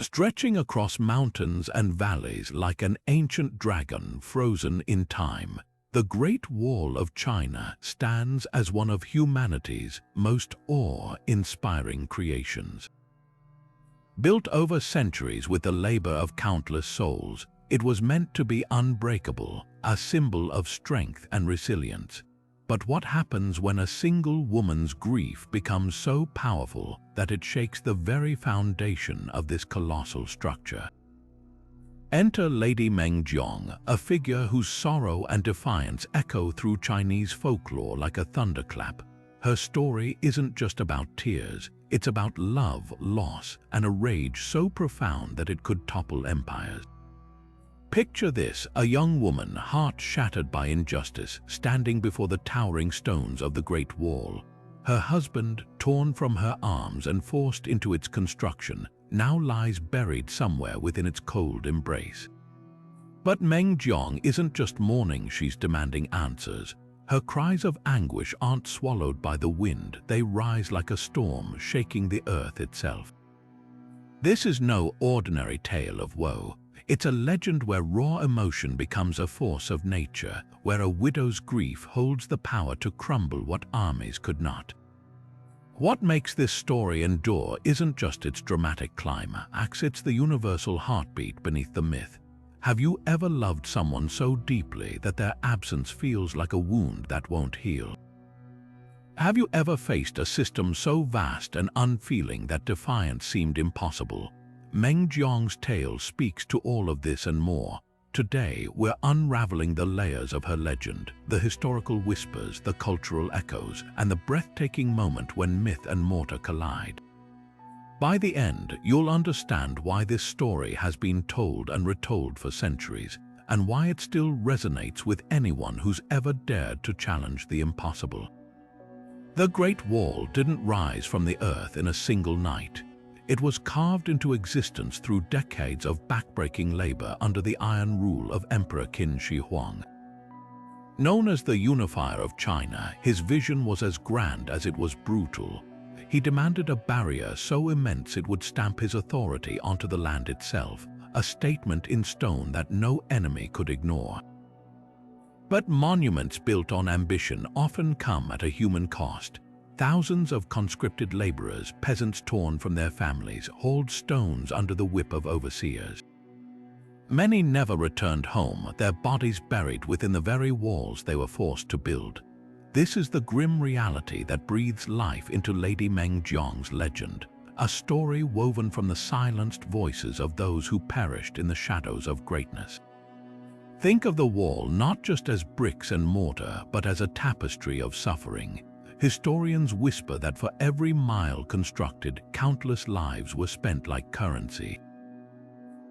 Stretching across mountains and valleys like an ancient dragon frozen in time, the Great Wall of China stands as one of humanity's most awe-inspiring creations. Built over centuries with the labor of countless souls, it was meant to be unbreakable, a symbol of strength and resilience. But what happens when a single woman's grief becomes so powerful that it shakes the very foundation of this colossal structure? Enter Lady Meng Jiang, a figure whose sorrow and defiance echo through Chinese folklore like a thunderclap. Her story isn't just about tears, it's about love, loss, and a rage so profound that it could topple empires. Picture this, a young woman, heart shattered by injustice, standing before the towering stones of the Great Wall. Her husband, torn from her arms and forced into its construction, now lies buried somewhere within its cold embrace. But Meng Jiang isn't just mourning, she's demanding answers. Her cries of anguish aren't swallowed by the wind, they rise like a storm, shaking the earth itself. This is no ordinary tale of woe. It's a legend where raw emotion becomes a force of nature, where a widow's grief holds the power to crumble what armies could not. What makes this story endure isn't just its dramatic climax, it's the universal heartbeat beneath the myth. Have you ever loved someone so deeply that their absence feels like a wound that won't heal? Have you ever faced a system so vast and unfeeling that defiance seemed impossible? Meng Jiang's tale speaks to all of this and more. Today, we're unraveling the layers of her legend, the historical whispers, the cultural echoes, and the breathtaking moment when myth and mortar collide. By the end, you'll understand why this story has been told and retold for centuries, and why it still resonates with anyone who's ever dared to challenge the impossible. The Great Wall didn't rise from the earth in a single night. It was carved into existence through decades of backbreaking labor under the iron rule of Emperor Qin Shi Huang. Known as the unifier of China, his vision was as grand as it was brutal. He demanded a barrier so immense it would stamp his authority onto the land itself, a statement in stone that no enemy could ignore. But monuments built on ambition often come at a human cost. Thousands of conscripted laborers, peasants torn from their families, hauled stones under the whip of overseers. Many never returned home, their bodies buried within the very walls they were forced to build. This is the grim reality that breathes life into Lady Meng Jiang's legend, a story woven from the silenced voices of those who perished in the shadows of greatness. Think of the wall not just as bricks and mortar, but as a tapestry of suffering. Historians whisper that for every mile constructed, countless lives were spent like currency.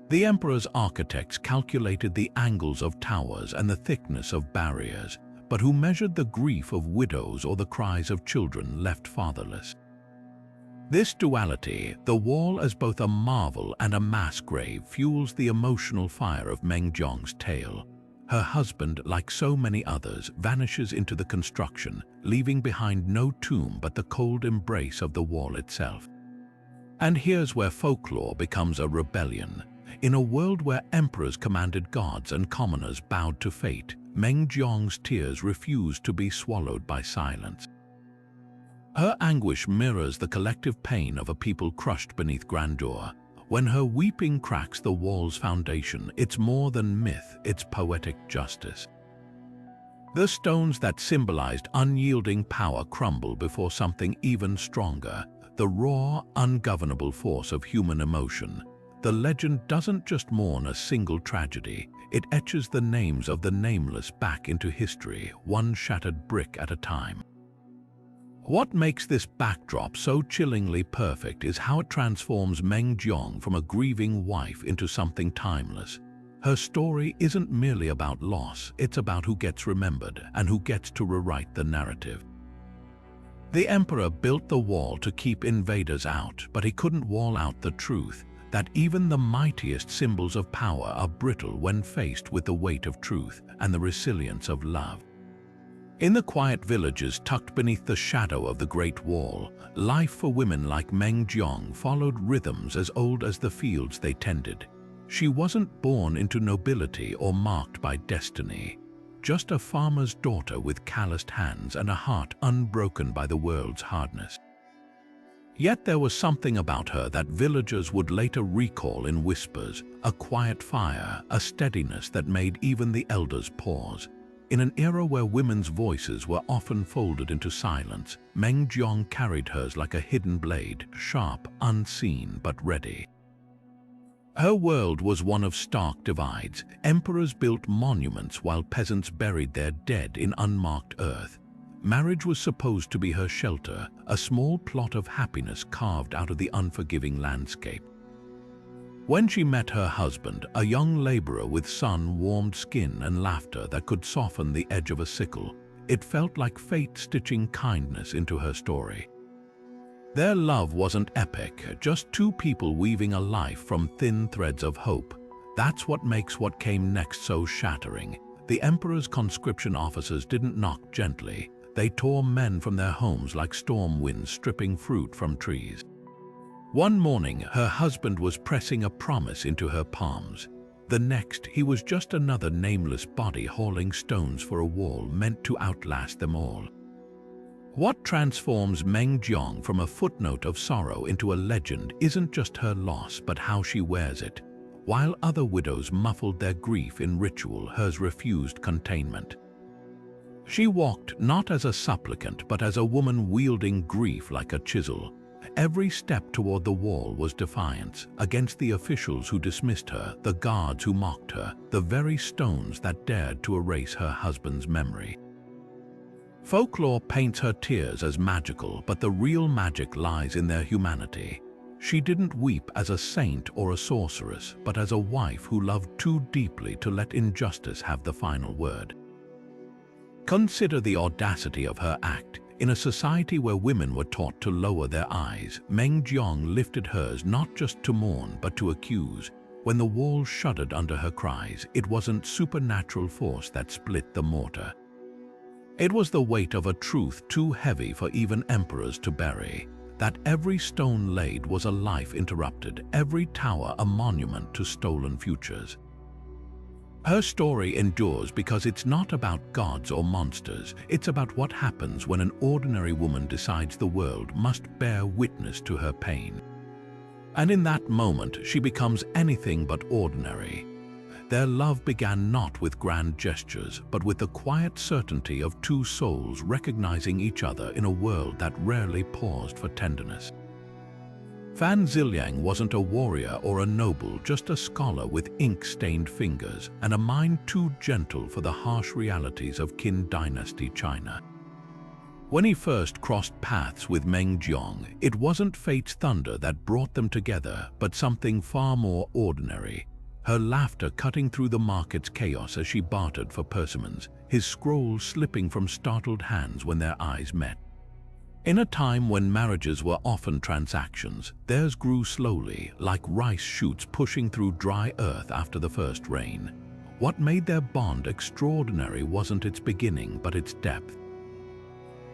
The emperor's architects calculated the angles of towers and the thickness of barriers, but who measured the grief of widows or the cries of children left fatherless? This duality, the wall as both a marvel and a mass grave, fuels the emotional fire of Meng Jiang's tale. Her husband, like so many others, vanishes into the construction, leaving behind no tomb but the cold embrace of the wall itself. And here's where folklore becomes a rebellion. In a world where emperors commanded gods and commoners bowed to fate, Meng Jiang's tears refused to be swallowed by silence. Her anguish mirrors the collective pain of a people crushed beneath grandeur. When her weeping cracks the wall's foundation, it's more than myth, it's poetic justice. The stones that symbolized unyielding power crumble before something even stronger, the raw, ungovernable force of human emotion. The legend doesn't just mourn a single tragedy, it etches the names of the nameless back into history, one shattered brick at a time. What makes this backdrop so chillingly perfect is how it transforms Meng Jiang from a grieving wife into something timeless. Her story isn't merely about loss, it's about who gets remembered and who gets to rewrite the narrative. The emperor built the wall to keep invaders out, but he couldn't wall out the truth that even the mightiest symbols of power are brittle when faced with the weight of truth and the resilience of love. In the quiet villages tucked beneath the shadow of the Great Wall, life for women like Meng Jiang followed rhythms as old as the fields they tended. She wasn't born into nobility or marked by destiny, just a farmer's daughter with calloused hands and a heart unbroken by the world's hardness. Yet there was something about her that villagers would later recall in whispers, a quiet fire, a steadiness that made even the elders pause. In an era where women's voices were often folded into silence, Meng Jiang carried hers like a hidden blade, sharp, unseen, but ready. Her world was one of stark divides. Emperors built monuments while peasants buried their dead in unmarked earth. Marriage was supposed to be her shelter, a small plot of happiness carved out of the unforgiving landscape. When she met her husband, a young laborer with sun-warmed skin and laughter that could soften the edge of a sickle, it felt like fate stitching kindness into her story. Their love wasn't epic, just two people weaving a life from thin threads of hope. That's what makes what came next so shattering. The emperor's conscription officers didn't knock gently. They tore men from their homes like storm winds stripping fruit from trees. One morning, her husband was pressing a promise into her palms. The next, he was just another nameless body hauling stones for a wall meant to outlast them all. What transforms Meng Jiang from a footnote of sorrow into a legend isn't just her loss, but how she wears it. While other widows muffled their grief in ritual, hers refused containment. She walked not as a supplicant, but as a woman wielding grief like a chisel. Every step toward the wall was defiance, against the officials who dismissed her, the guards who mocked her, the very stones that dared to erase her husband's memory. Folklore paints her tears as magical, but the real magic lies in their humanity. She didn't weep as a saint or a sorceress, but as a wife who loved too deeply to let injustice have the final word. Consider the audacity of her act. In a society where women were taught to lower their eyes, Meng Jiang lifted hers not just to mourn but to accuse. When the wall shuddered under her cries, it wasn't supernatural force that split the mortar. It was the weight of a truth too heavy for even emperors to bury, that every stone laid was a life interrupted, every tower a monument to stolen futures. Her story endures because it's not about gods or monsters, it's about what happens when an ordinary woman decides the world must bear witness to her pain. And in that moment, she becomes anything but ordinary. Their love began not with grand gestures, but with the quiet certainty of two souls recognizing each other in a world that rarely paused for tenderness. Fan Xiliang wasn't a warrior or a noble, just a scholar with ink-stained fingers and a mind too gentle for the harsh realities of Qin Dynasty China. When he first crossed paths with Meng Jiang, it wasn't fate's thunder that brought them together, but something far more ordinary. Her laughter cutting through the market's chaos as she bartered for persimmons, his scroll slipping from startled hands when their eyes met. In a time when marriages were often transactions, theirs grew slowly, like rice shoots pushing through dry earth after the first rain. What made their bond extraordinary wasn't its beginning, but its depth.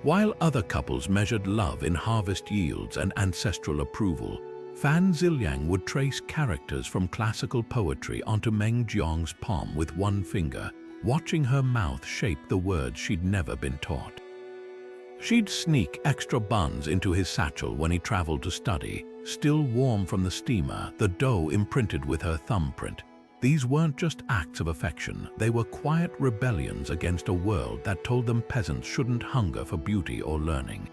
While other couples measured love in harvest yields and ancestral approval, Fan Xiliang would trace characters from classical poetry onto Meng Jiang's palm with one finger, watching her mouth shape the words she'd never been taught. She'd sneak extra buns into his satchel when he traveled to study, still warm from the steamer, the dough imprinted with her thumbprint. These weren't just acts of affection, they were quiet rebellions against a world that told them peasants shouldn't hunger for beauty or learning.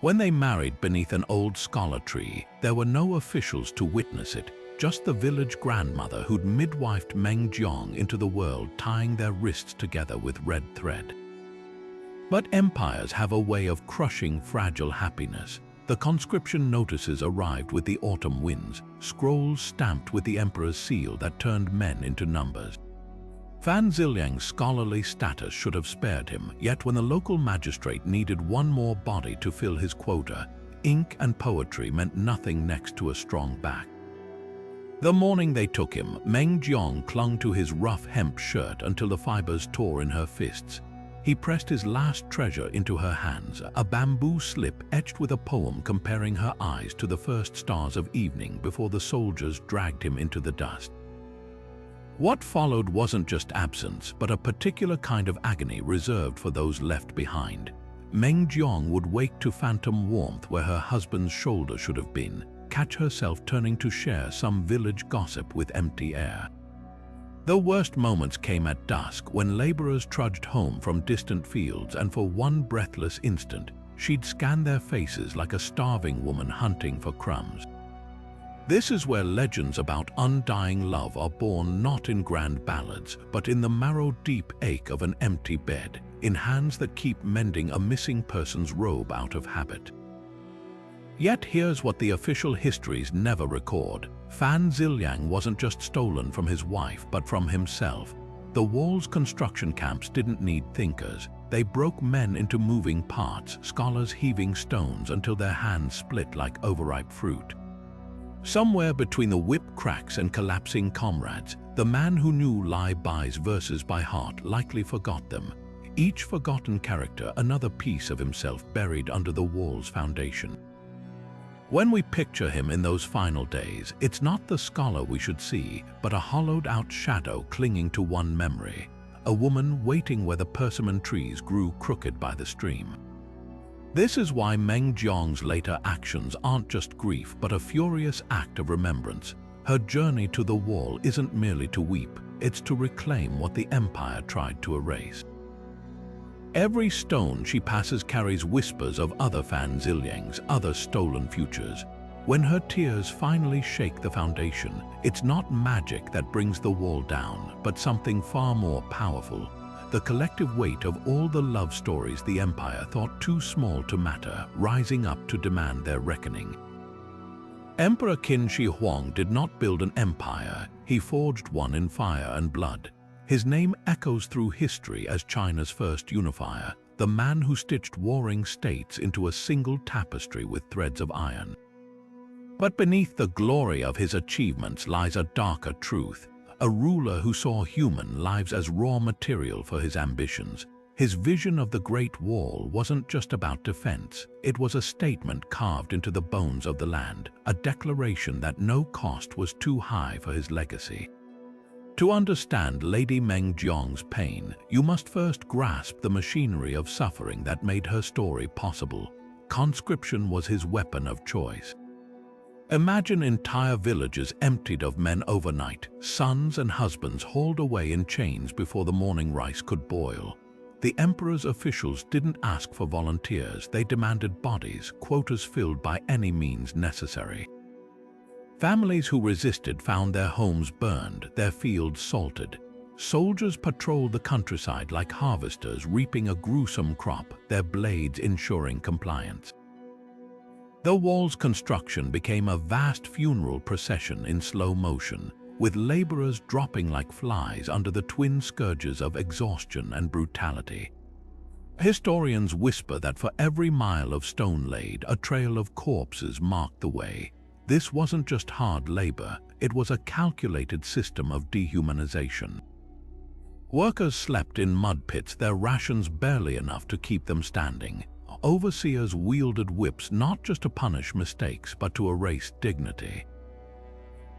When they married beneath an old scholar tree, there were no officials to witness it, just the village grandmother who'd midwifed Meng Jiang into the world, tying their wrists together with red thread. But empires have a way of crushing fragile happiness. The conscription notices arrived with the autumn winds, scrolls stamped with the emperor's seal that turned men into numbers. Fan Xiliang's scholarly status should have spared him, yet when the local magistrate needed one more body to fill his quota, ink and poetry meant nothing next to a strong back. The morning they took him, Meng Jiang clung to his rough hemp shirt until the fibers tore in her fists. He pressed his last treasure into her hands, a bamboo slip etched with a poem comparing her eyes to the first stars of evening before the soldiers dragged him into the dust. What followed wasn't just absence, but a particular kind of agony reserved for those left behind. Meng Jiang would wake to phantom warmth where her husband's shoulder should have been, catch herself turning to share some village gossip with empty air. The worst moments came at dusk when laborers trudged home from distant fields, and for one breathless instant, she'd scan their faces like a starving woman hunting for crumbs. This is where legends about undying love are born, not in grand ballads, but in the marrow-deep ache of an empty bed, in hands that keep mending a missing person's robe out of habit. Yet here's what the official histories never record. Fan Xiliang wasn't just stolen from his wife, but from himself. The wall's construction camps didn't need thinkers. They broke men into moving parts, scholars heaving stones until their hands split like overripe fruit. Somewhere between the whip cracks and collapsing comrades, the man who knew Bai's verses by heart likely forgot them. Each forgotten character another piece of himself buried under the wall's foundation. When we picture him in those final days, it's not the scholar we should see, but a hollowed-out shadow clinging to one memory, a woman waiting where the persimmon trees grew crooked by the stream. This is why Meng Jiang's later actions aren't just grief, but a furious act of remembrance. Her journey to the wall isn't merely to weep, it's to reclaim what the empire tried to erase. Every stone she passes carries whispers of other Fan Xiliang's, other stolen futures. When her tears finally shake the foundation, it's not magic that brings the wall down, but something far more powerful. The collective weight of all the love stories the empire thought too small to matter, rising up to demand their reckoning. Emperor Qin Shi Huang did not build an empire, he forged one in fire and blood. His name echoes through history as China's first unifier, the man who stitched warring states into a single tapestry with threads of iron. But beneath the glory of his achievements lies a darker truth, a ruler who saw human lives as raw material for his ambitions. His vision of the Great Wall wasn't just about defense, it was a statement carved into the bones of the land, a declaration that no cost was too high for his legacy. To understand Lady Meng Jiang's pain, you must first grasp the machinery of suffering that made her story possible. Conscription was his weapon of choice. Imagine entire villages emptied of men overnight, sons and husbands hauled away in chains before the morning rice could boil. The emperor's officials didn't ask for volunteers, they demanded bodies, quotas filled by any means necessary. Families who resisted found their homes burned, their fields salted. Soldiers patrolled the countryside like harvesters reaping a gruesome crop, their blades ensuring compliance. The wall's construction became a vast funeral procession in slow motion, with laborers dropping like flies under the twin scourges of exhaustion and brutality. Historians whisper that for every mile of stone laid, a trail of corpses marked the way. This wasn't just hard labor, it was a calculated system of dehumanization. Workers slept in mud pits, their rations barely enough to keep them standing. Overseers wielded whips not just to punish mistakes, but to erase dignity.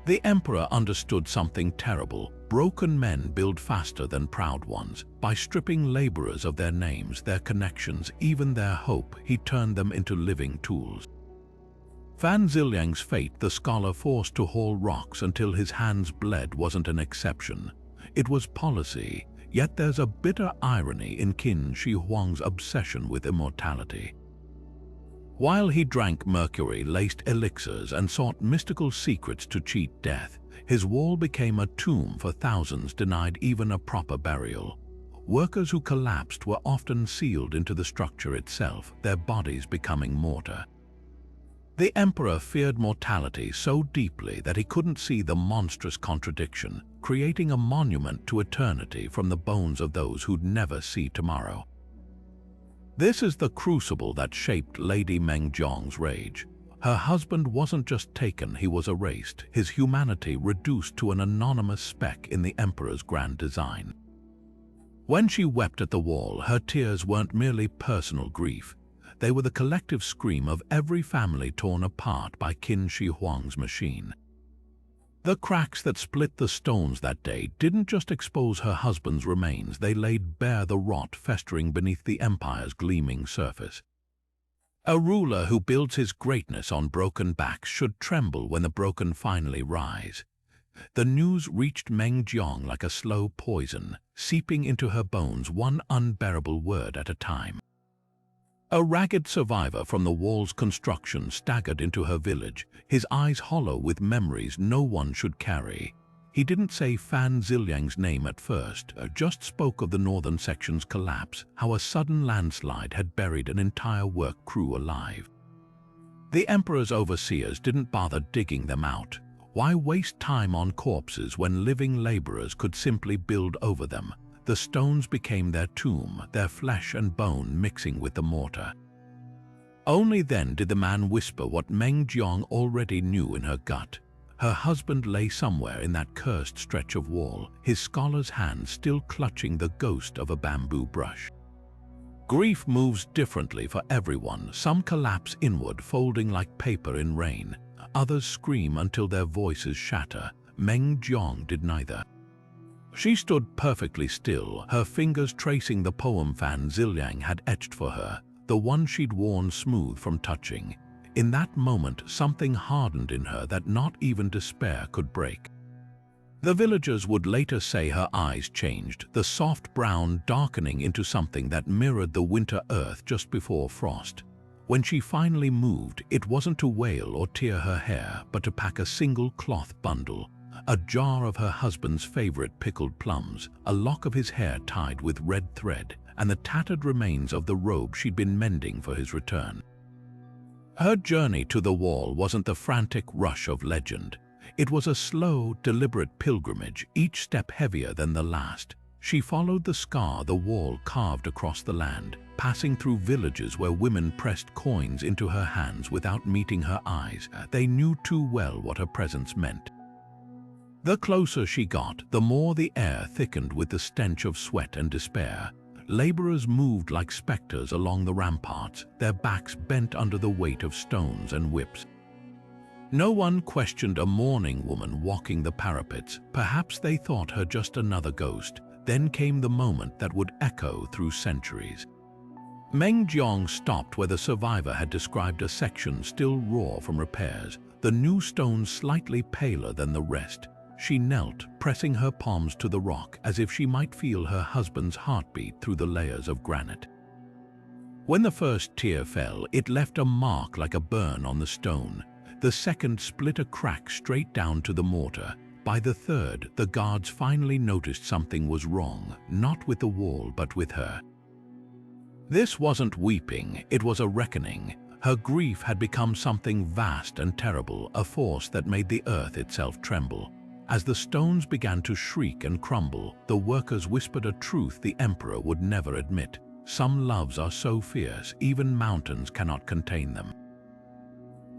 The emperor understood something terrible. Broken men build faster than proud ones. By stripping laborers of their names, their connections, even their hope, he turned them into living tools. Fan Xiliang's fate, the scholar forced to haul rocks until his hands bled, wasn't an exception. It was policy, yet there's a bitter irony in Qin Shi Huang's obsession with immortality. While he drank mercury-laced elixirs and sought mystical secrets to cheat death, his wall became a tomb for thousands denied even a proper burial. Workers who collapsed were often sealed into the structure itself, their bodies becoming mortar. The emperor feared mortality so deeply that he couldn't see the monstrous contradiction, creating a monument to eternity from the bones of those who'd never see tomorrow. This is the crucible that shaped Lady Meng Jiang's rage. Her husband wasn't just taken, he was erased, his humanity reduced to an anonymous speck in the emperor's grand design. When she wept at the wall, her tears weren't merely personal grief. They were the collective scream of every family torn apart by Qin Shi Huang's machine. The cracks that split the stones that day didn't just expose her husband's remains, they laid bare the rot festering beneath the empire's gleaming surface. A ruler who builds his greatness on broken backs should tremble when the broken finally rise. The news reached Meng Jiang like a slow poison, seeping into her bones one unbearable word at a time. A ragged survivor from the wall's construction staggered into her village, his eyes hollow with memories no one should carry. He didn't say Fan Xiliang's name at first, just spoke of the northern section's collapse, how a sudden landslide had buried an entire work crew alive. The emperor's overseers didn't bother digging them out. Why waste time on corpses when living laborers could simply build over them? The stones became their tomb, their flesh and bone mixing with the mortar. Only then did the man whisper what Meng Jiang already knew in her gut. Her husband lay somewhere in that cursed stretch of wall, his scholar's hand still clutching the ghost of a bamboo brush. Grief moves differently for everyone. Some collapse inward, folding like paper in rain. Others scream until their voices shatter. Meng Jiang did neither. She stood perfectly still, her fingers tracing the poem Fan Xiliang had etched for her, the one she'd worn smooth from touching. In that moment, something hardened in her that not even despair could break. The villagers would later say her eyes changed, the soft brown darkening into something that mirrored the winter earth just before frost. When she finally moved, it wasn't to wail or tear her hair, but to pack a single cloth bundle. A jar of her husband's favorite pickled plums, a lock of his hair tied with red thread, and the tattered remains of the robe she'd been mending for his return. Her journey to the wall wasn't the frantic rush of legend. It was a slow, deliberate pilgrimage, each step heavier than the last. She followed the scar the wall carved across the land, passing through villages where women pressed coins into her hands without meeting her eyes. They knew too well what her presence meant. The closer she got, the more the air thickened with the stench of sweat and despair. Laborers moved like specters along the ramparts, their backs bent under the weight of stones and whips. No one questioned a mourning woman walking the parapets. Perhaps they thought her just another ghost. Then came the moment that would echo through centuries. Meng Jiang stopped where the survivor had described, a section still raw from repairs, the new stones slightly paler than the rest. She knelt, pressing her palms to the rock as if she might feel her husband's heartbeat through the layers of granite. When the first tear fell, it left a mark like a burn on the stone. The second split a crack straight down to the mortar. By the third, the guards finally noticed something was wrong, not with the wall but with her. This wasn't weeping, it was a reckoning. Her grief had become something vast and terrible, a force that made the earth itself tremble. As the stones began to shriek and crumble, the workers whispered a truth the emperor would never admit. Some loves are so fierce, even mountains cannot contain them.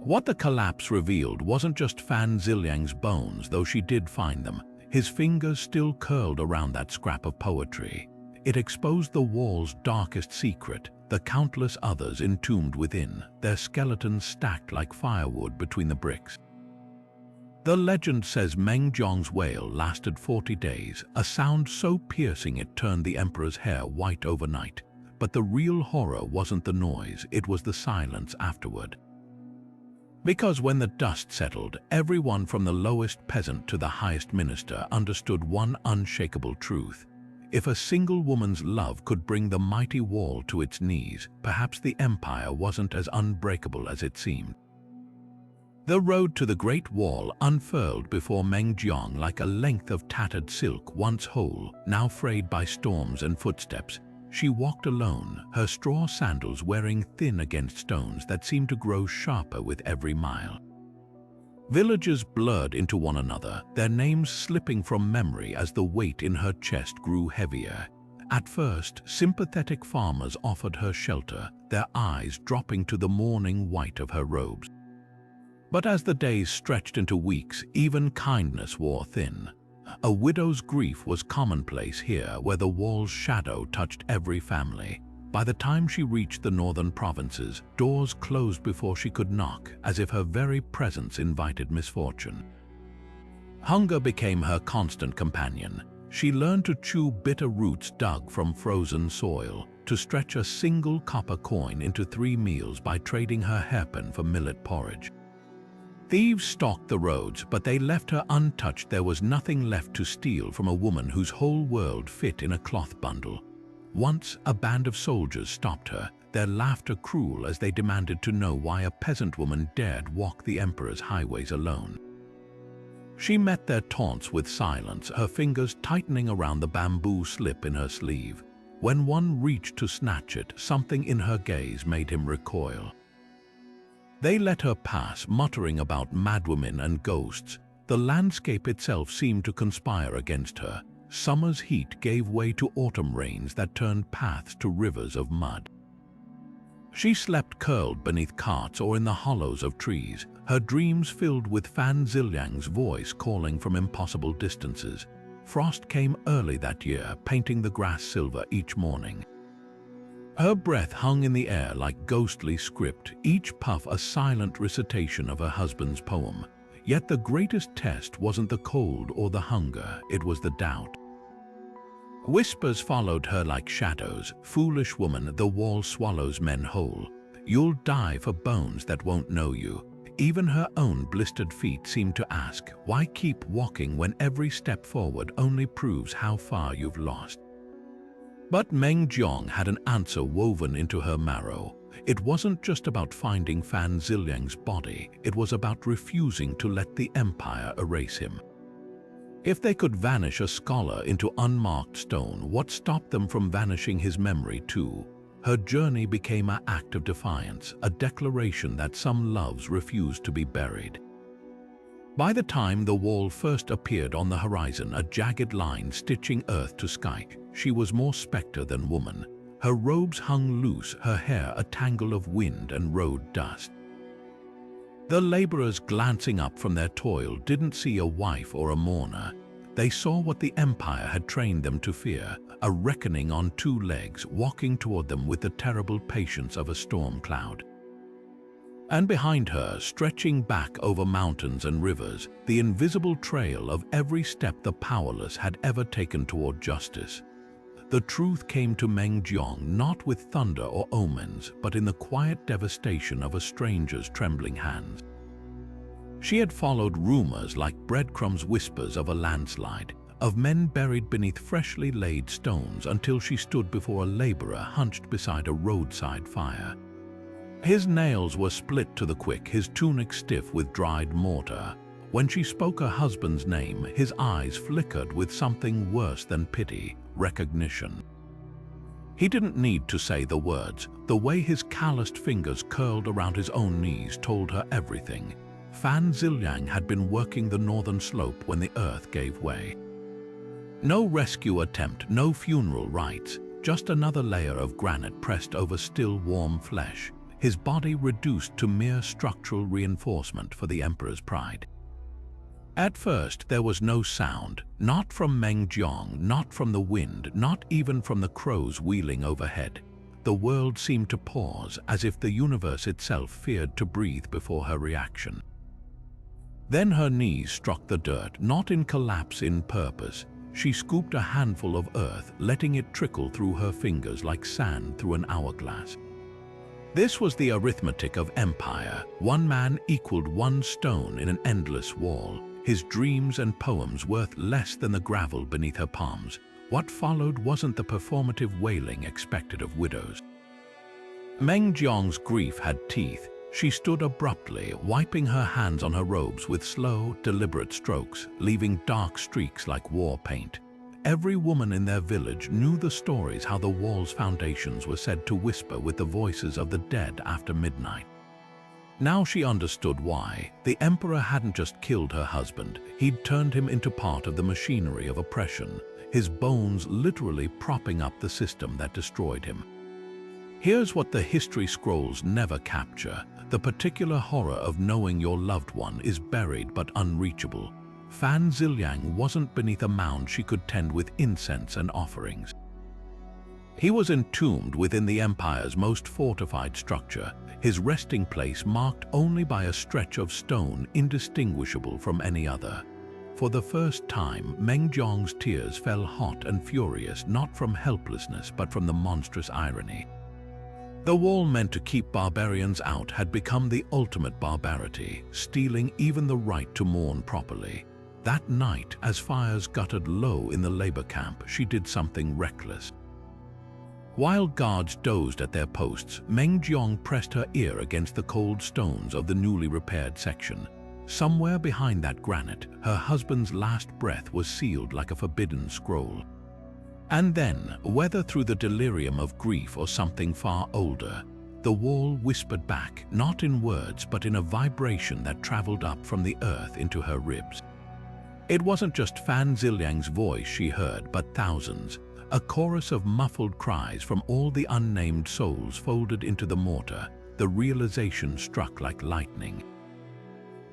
What the collapse revealed wasn't just Fan Xiliang's bones, though she did find them. His fingers still curled around that scrap of poetry. It exposed the wall's darkest secret, the countless others entombed within, their skeletons stacked like firewood between the bricks. The legend says Meng Jiang's wail lasted 40 days, a sound so piercing it turned the emperor's hair white overnight. But the real horror wasn't the noise, it was the silence afterward. Because when the dust settled, everyone from the lowest peasant to the highest minister understood one unshakable truth. If a single woman's love could bring the mighty wall to its knees, perhaps the empire wasn't as unbreakable as it seemed. The road to the Great Wall unfurled before Meng Jiang like a length of tattered silk, once whole, now frayed by storms and footsteps. She walked alone, her straw sandals wearing thin against stones that seemed to grow sharper with every mile. Villages blurred into one another, their names slipping from memory as the weight in her chest grew heavier. At first, sympathetic farmers offered her shelter, their eyes dropping to the mourning white of her robes. But as the days stretched into weeks, even kindness wore thin. A widow's grief was commonplace here, where the wall's shadow touched every family. By the time she reached the northern provinces, doors closed before she could knock, as if her very presence invited misfortune. Hunger became her constant companion. She learned to chew bitter roots dug from frozen soil, to stretch a single copper coin into 3 meals by trading her hairpin for millet porridge. Thieves stalked the roads, but they left her untouched. There was nothing left to steal from a woman whose whole world fit in a cloth bundle. Once, a band of soldiers stopped her, their laughter cruel as they demanded to know why a peasant woman dared walk the emperor's highways alone. She met their taunts with silence, her fingers tightening around the bamboo slip in her sleeve. When one reached to snatch it, something in her gaze made him recoil. They let her pass, muttering about madwomen and ghosts. The landscape itself seemed to conspire against her. Summer's heat gave way to autumn rains that turned paths to rivers of mud. She slept curled beneath carts or in the hollows of trees, her dreams filled with Fan Xiliang's voice calling from impossible distances. Frost came early that year, painting the grass silver each morning. Her breath hung in the air like ghostly script, each puff a silent recitation of her husband's poem. Yet the greatest test wasn't the cold or the hunger, it was the doubt. Whispers followed her like shadows. Foolish woman, the wall swallows men whole. You'll die for bones that won't know you. Even her own blistered feet seemed to ask, why keep walking when every step forward only proves how far you've lost? But Meng Jiang had an answer woven into her marrow. It wasn't just about finding Fan Xiliang's body, it was about refusing to let the empire erase him. If they could vanish a scholar into unmarked stone, what stopped them from vanishing his memory too? Her journey became an act of defiance, a declaration that some loves refused to be buried. By the time the wall first appeared on the horizon, a jagged line stitching earth to sky, she was more spectre than woman. Her robes hung loose, her hair a tangle of wind and road dust. The laborers glancing up from their toil didn't see a wife or a mourner. They saw what the empire had trained them to fear, a reckoning on 2 legs walking toward them with the terrible patience of a storm cloud. And behind her, stretching back over mountains and rivers, the invisible trail of every step the powerless had ever taken toward justice. The truth came to Meng Jiang not with thunder or omens, but in the quiet devastation of a stranger's trembling hands. She had followed rumors like breadcrumbs, whispers of a landslide, of men buried beneath freshly laid stones, until she stood before a laborer hunched beside a roadside fire. His nails were split to the quick, his tunic stiff with dried mortar. When she spoke her husband's name, his eyes flickered with something worse than pity, recognition. He didn't need to say the words. The way his calloused fingers curled around his own knees told her everything. Fan Xiliang had been working the northern slope when the earth gave way. No rescue attempt, no funeral rites, just another layer of granite pressed over still warm flesh, his body reduced to mere structural reinforcement for the emperor's pride. At first there was no sound, not from Meng Jiang, not from the wind, not even from the crows wheeling overhead. The world seemed to pause, as if the universe itself feared to breathe before her reaction. Then her knees struck the dirt, not in collapse, in purpose. She scooped a handful of earth, letting it trickle through her fingers like sand through an hourglass. This was the arithmetic of empire. 1 man equaled 1 stone in an endless wall, his dreams and poems worth less than the gravel beneath her palms. What followed wasn't the performative wailing expected of widows. Meng Jiang's grief had teeth. She stood abruptly, wiping her hands on her robes with slow, deliberate strokes, leaving dark streaks like war paint. Every woman in their village knew the stories how the wall's foundations were said to whisper with the voices of the dead after midnight. Now she understood why. The emperor hadn't just killed her husband, he'd turned him into part of the machinery of oppression, his bones literally propping up the system that destroyed him. Here's what the history scrolls never capture: the particular horror of knowing your loved one is buried but unreachable. Fan Xiliang wasn't beneath a mound she could tend with incense and offerings. He was entombed within the empire's most fortified structure, his resting place marked only by a stretch of stone indistinguishable from any other. For the first time, Meng Jiang's tears fell hot and furious, not from helplessness but from the monstrous irony. The wall meant to keep barbarians out had become the ultimate barbarity, stealing even the right to mourn properly. That night, as fires guttered low in the labor camp, she did something reckless. While guards dozed at their posts, Meng Jiang pressed her ear against the cold stones of the newly repaired section. Somewhere behind that granite, her husband's last breath was sealed like a forbidden scroll. And then, whether through the delirium of grief or something far older, the wall whispered back, not in words but in a vibration that traveled up from the earth into her ribs. It wasn't just Fan Xiliang's voice she heard, but thousands, a chorus of muffled cries from all the unnamed souls folded into the mortar. The realization struck like lightning.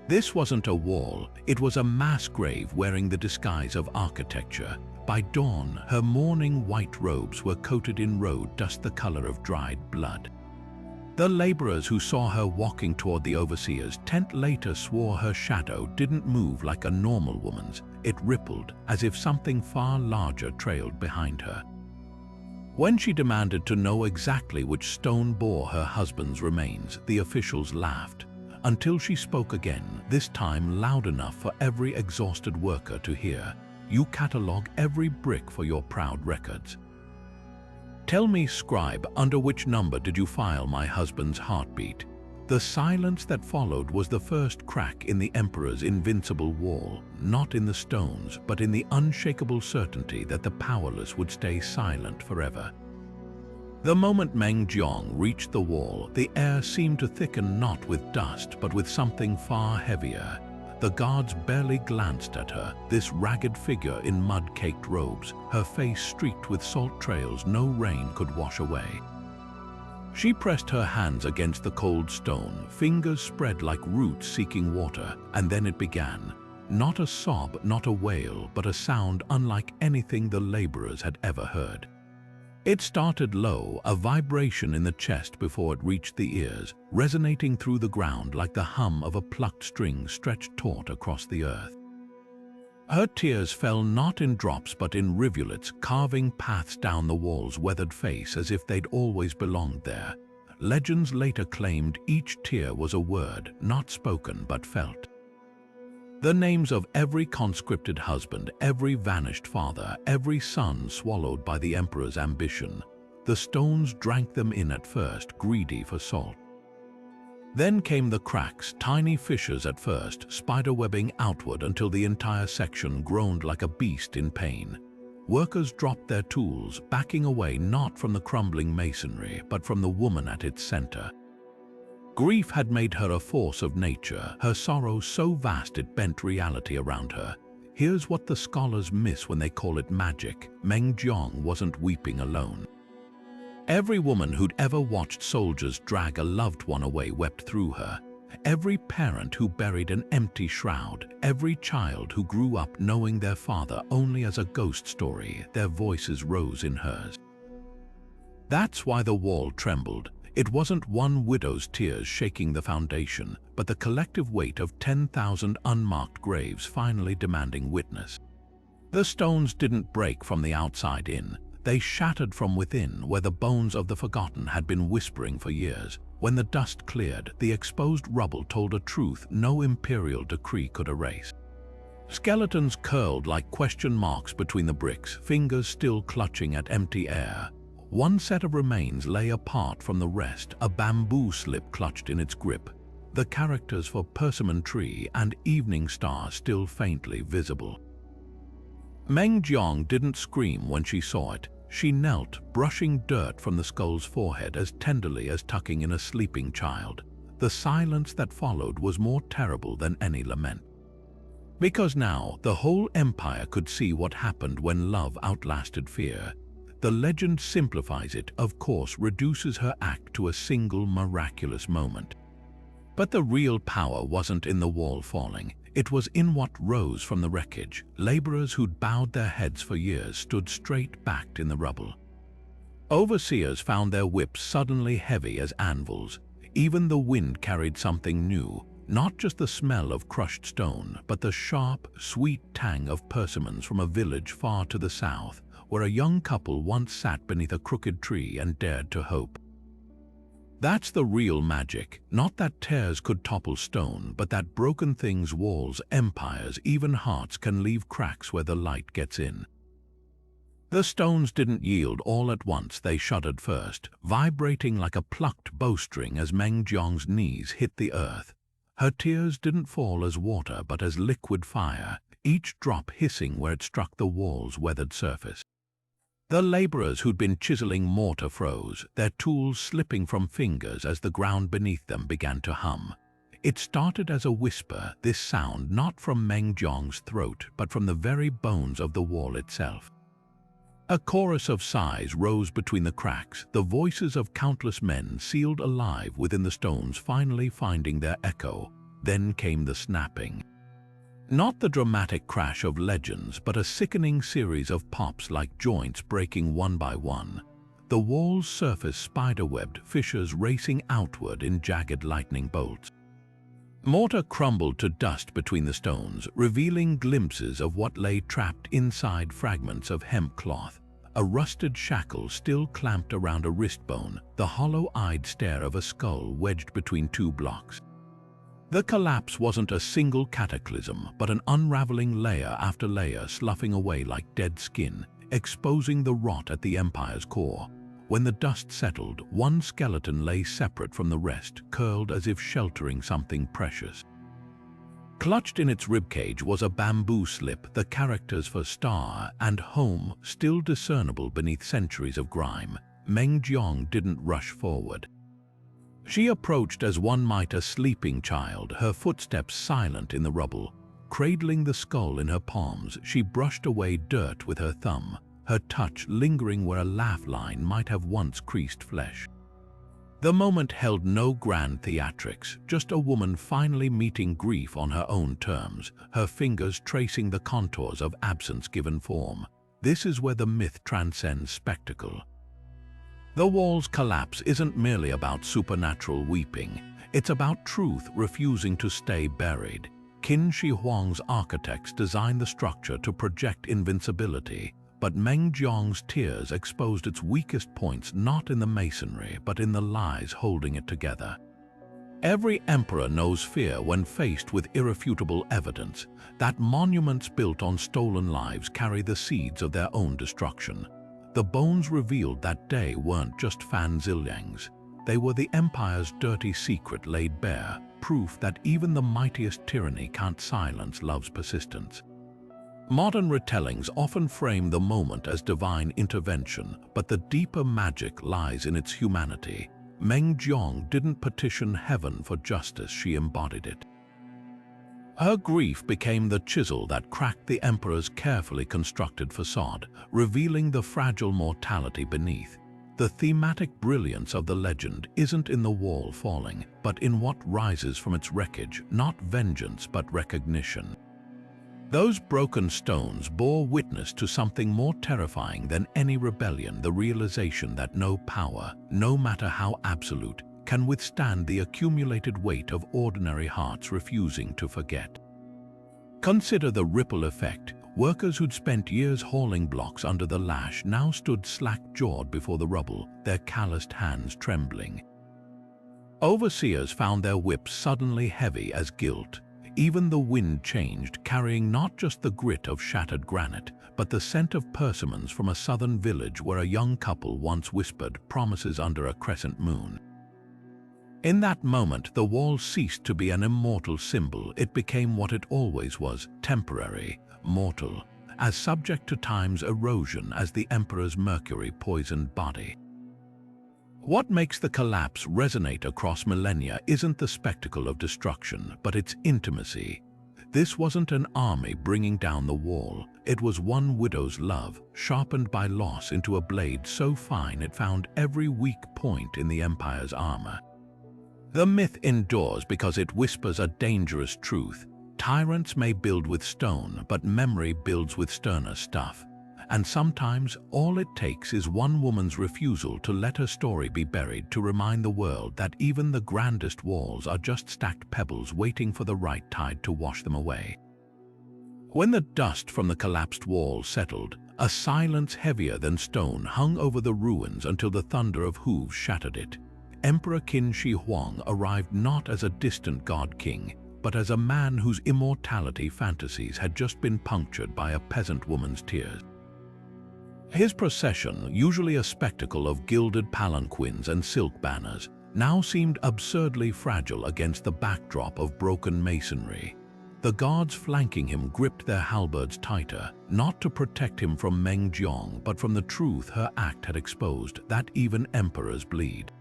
This wasn't a wall, it was a mass grave wearing the disguise of architecture. By dawn, her mourning white robes were coated in road dust the color of dried blood. The laborers who saw her walking toward the overseer's tent later swore her shadow didn't move like a normal woman's. It rippled, as if something far larger trailed behind her. When she demanded to know exactly which stone bore her husband's remains, the officials laughed, until she spoke again, this time loud enough for every exhausted worker to hear. "You catalog every brick for your proud records. Tell me, scribe, under which number did you file my husband's heartbeat?" The silence that followed was the first crack in the emperor's invincible wall, not in the stones, but in the unshakable certainty that the powerless would stay silent forever. The moment Meng Jiang reached the wall, the air seemed to thicken not with dust, but with something far heavier. The guards barely glanced at her, this ragged figure in mud-caked robes, her face streaked with salt trails no rain could wash away. She pressed her hands against the cold stone, fingers spread like roots seeking water, and then it began. Not a sob, not a wail, but a sound unlike anything the laborers had ever heard. It started low, a vibration in the chest before it reached the ears, resonating through the ground like the hum of a plucked string stretched taut across the earth. Her tears fell not in drops but in rivulets, carving paths down the wall's weathered face as if they'd always belonged there. Legends later claimed each tear was a word, not spoken but felt. The names of every conscripted husband, every vanished father, every son swallowed by the emperor's ambition. The stones drank them in at first, greedy for salt. Then came the cracks, tiny fissures at first, spiderwebbing outward until the entire section groaned like a beast in pain. Workers dropped their tools, backing away not from the crumbling masonry, but from the woman at its center. Grief had made her a force of nature, her sorrow so vast it bent reality around her. Here's what the scholars miss when they call it magic. Meng Jiang wasn't weeping alone. Every woman who'd ever watched soldiers drag a loved one away wept through her. Every parent who buried an empty shroud, every child who grew up knowing their father only as a ghost story, their voices rose in hers. That's why the wall trembled. It wasn't one widow's tears shaking the foundation, but the collective weight of 10,000 unmarked graves finally demanding witness. The stones didn't break from the outside in. They shattered from within, where the bones of the forgotten had been whispering for years. When the dust cleared, the exposed rubble told a truth no imperial decree could erase. Skeletons curled like question marks between the bricks, fingers still clutching at empty air. One set of remains lay apart from the rest, a bamboo slip clutched in its grip. The characters for Persimmon Tree and Evening Star still faintly visible. Meng Jiang didn't scream when she saw it. She knelt, brushing dirt from the skull's forehead as tenderly as tucking in a sleeping child. The silence that followed was more terrible than any lament. Because now the whole empire could see what happened when love outlasted fear. The legend simplifies it, of course, reduces her act to a single miraculous moment. But the real power wasn't in the wall falling. It was in what rose from the wreckage. Laborers who'd bowed their heads for years stood straight-backed in the rubble. Overseers found their whips suddenly heavy as anvils. Even the wind carried something new, not just the smell of crushed stone, but the sharp, sweet tang of persimmons from a village far to the south, where a young couple once sat beneath a crooked tree and dared to hope. That's the real magic, not that tears could topple stone, but that broken things, walls, empires, even hearts can leave cracks where the light gets in. The stones didn't yield all at once. They shuddered first, vibrating like a plucked bowstring as Meng Jiang's knees hit the earth. Her tears didn't fall as water but as liquid fire, each drop hissing where it struck the wall's weathered surface. The laborers who'd been chiseling mortar froze, their tools slipping from fingers as the ground beneath them began to hum. It started as a whisper, this sound not from Meng Jiang's throat but from the very bones of the wall itself. A chorus of sighs rose between the cracks, the voices of countless men sealed alive within the stones finally finding their echo. Then came the snapping. Not the dramatic crash of legends, but a sickening series of pops like joints breaking one by one. The wall's surface spider-webbed, fissures racing outward in jagged lightning bolts. Mortar crumbled to dust between the stones, revealing glimpses of what lay trapped inside fragments of hemp cloth. A rusted shackle still clamped around a wrist bone, the hollow-eyed stare of a skull wedged between two blocks. The collapse wasn't a single cataclysm, but an unraveling layer after layer sloughing away like dead skin, exposing the rot at the empire's core. When the dust settled, one skeleton lay separate from the rest, curled as if sheltering something precious. Clutched in its ribcage was a bamboo slip, the characters for star and home still discernible beneath centuries of grime. Meng Jiang didn't rush forward. She approached as one might a sleeping child, her footsteps silent in the rubble. Cradling the skull in her palms, she brushed away dirt with her thumb, her touch lingering where a laugh line might have once creased flesh. The moment held no grand theatrics, just a woman finally meeting grief on her own terms, her fingers tracing the contours of absence given form. This is where the myth transcends spectacle. The wall's collapse isn't merely about supernatural weeping, it's about truth refusing to stay buried. Qin Shi Huang's architects designed the structure to project invincibility, but Meng Jiang's tears exposed its weakest points not in the masonry but in the lies holding it together. Every emperor knows fear when faced with irrefutable evidence that monuments built on stolen lives carry the seeds of their own destruction. The bones revealed that day weren't just Fan Xiliang's. They were the empire's dirty secret laid bare, proof that even the mightiest tyranny can't silence love's persistence. Modern retellings often frame the moment as divine intervention, but the deeper magic lies in its humanity. Meng Jiang didn't petition heaven for justice, she embodied it. Her grief became the chisel that cracked the emperor's carefully constructed facade, revealing the fragile mortality beneath. The thematic brilliance of the legend isn't in the wall falling, but in what rises from its wreckage, not vengeance but recognition. Those broken stones bore witness to something more terrifying than any rebellion, the realization that no power, no matter how absolute, can withstand the accumulated weight of ordinary hearts refusing to forget. Consider the ripple effect. Workers who'd spent years hauling blocks under the lash now stood slack-jawed before the rubble, their calloused hands trembling. Overseers found their whips suddenly heavy as guilt. Even the wind changed, carrying not just the grit of shattered granite, but the scent of persimmons from a southern village where a young couple once whispered promises under a crescent moon. In that moment, the wall ceased to be an immortal symbol. It became what it always was, temporary, mortal, as subject to time's erosion as the emperor's mercury-poisoned body. What makes the collapse resonate across millennia isn't the spectacle of destruction, but its intimacy. This wasn't an army bringing down the wall. It was one widow's love, sharpened by loss into a blade so fine it found every weak point in the empire's armor. The myth endures because it whispers a dangerous truth. Tyrants may build with stone, but memory builds with sterner stuff. And sometimes all it takes is one woman's refusal to let her story be buried to remind the world that even the grandest walls are just stacked pebbles waiting for the right tide to wash them away. When the dust from the collapsed wall settled, a silence heavier than stone hung over the ruins until the thunder of hooves shattered it. Emperor Qin Shi Huang arrived not as a distant god-king, but as a man whose immortality fantasies had just been punctured by a peasant woman's tears. His procession, usually a spectacle of gilded palanquins and silk banners, now seemed absurdly fragile against the backdrop of broken masonry. The guards flanking him gripped their halberds tighter, not to protect him from Meng Jiang, but from the truth her act had exposed, that even emperors bleed.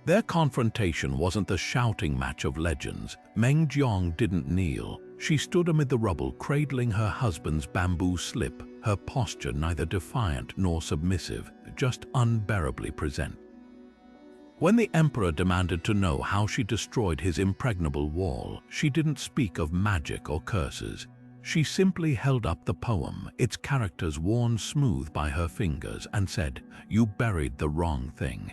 Their confrontation wasn't the shouting match of legends. Meng Jiang didn't kneel. She stood amid the rubble, cradling her husband's bamboo slip, her posture neither defiant nor submissive, just unbearably present. When the emperor demanded to know how she destroyed his impregnable wall, she didn't speak of magic or curses. She simply held up the poem, its characters worn smooth by her fingers, and said, "You buried the wrong thing."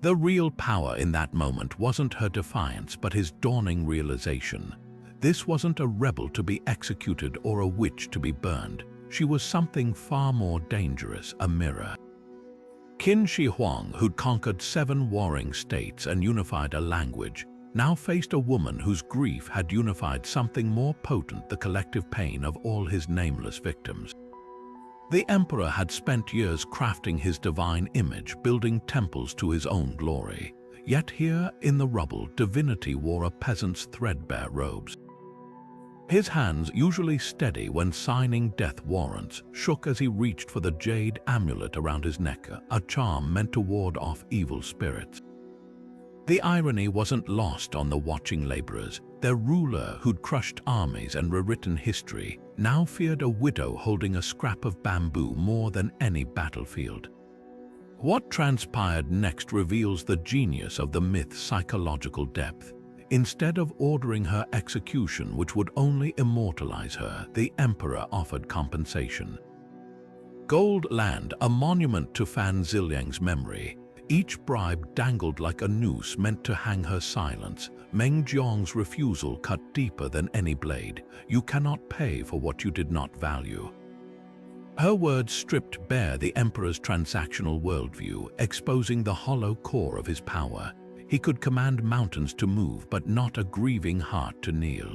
The real power in that moment wasn't her defiance, but his dawning realization. This wasn't a rebel to be executed or a witch to be burned. She was something far more dangerous, a mirror. Qin Shi Huang, who'd conquered 7 warring states and unified a language, now faced a woman whose grief had unified something more potent, the collective pain of all his nameless victims. The emperor had spent years crafting his divine image, building temples to his own glory. Yet here, in the rubble, divinity wore a peasant's threadbare robes. His hands, usually steady when signing death warrants, shook as he reached for the jade amulet around his neck, a charm meant to ward off evil spirits. The irony wasn't lost on the watching laborers. Their ruler, who'd crushed armies and rewritten history, now feared a widow holding a scrap of bamboo more than any battlefield. What transpired next reveals the genius of the myth's psychological depth. Instead of ordering her execution, which would only immortalize her, the emperor offered compensation. Gold land, a monument to Fan Xiliang's memory. Each bribe dangled like a noose meant to hang her silence. Meng Jiang's refusal cut deeper than any blade. You cannot pay for what you did not value. Her words stripped bare the emperor's transactional worldview, exposing the hollow core of his power. He could command mountains to move, but not a grieving heart to kneel.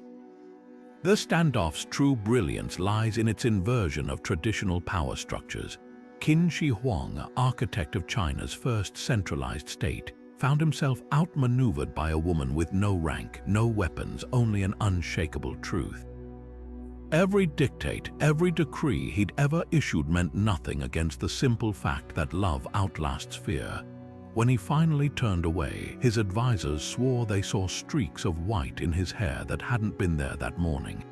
The standoff's true brilliance lies in its inversion of traditional power structures. Qin Shi Huang, architect of China's first centralized state, found himself outmaneuvered by a woman with no rank, no weapons, only an unshakable truth. Every dictate, every decree he'd ever issued meant nothing against the simple fact that love outlasts fear. When he finally turned away, his advisors swore they saw streaks of white in his hair that hadn't been there that morning.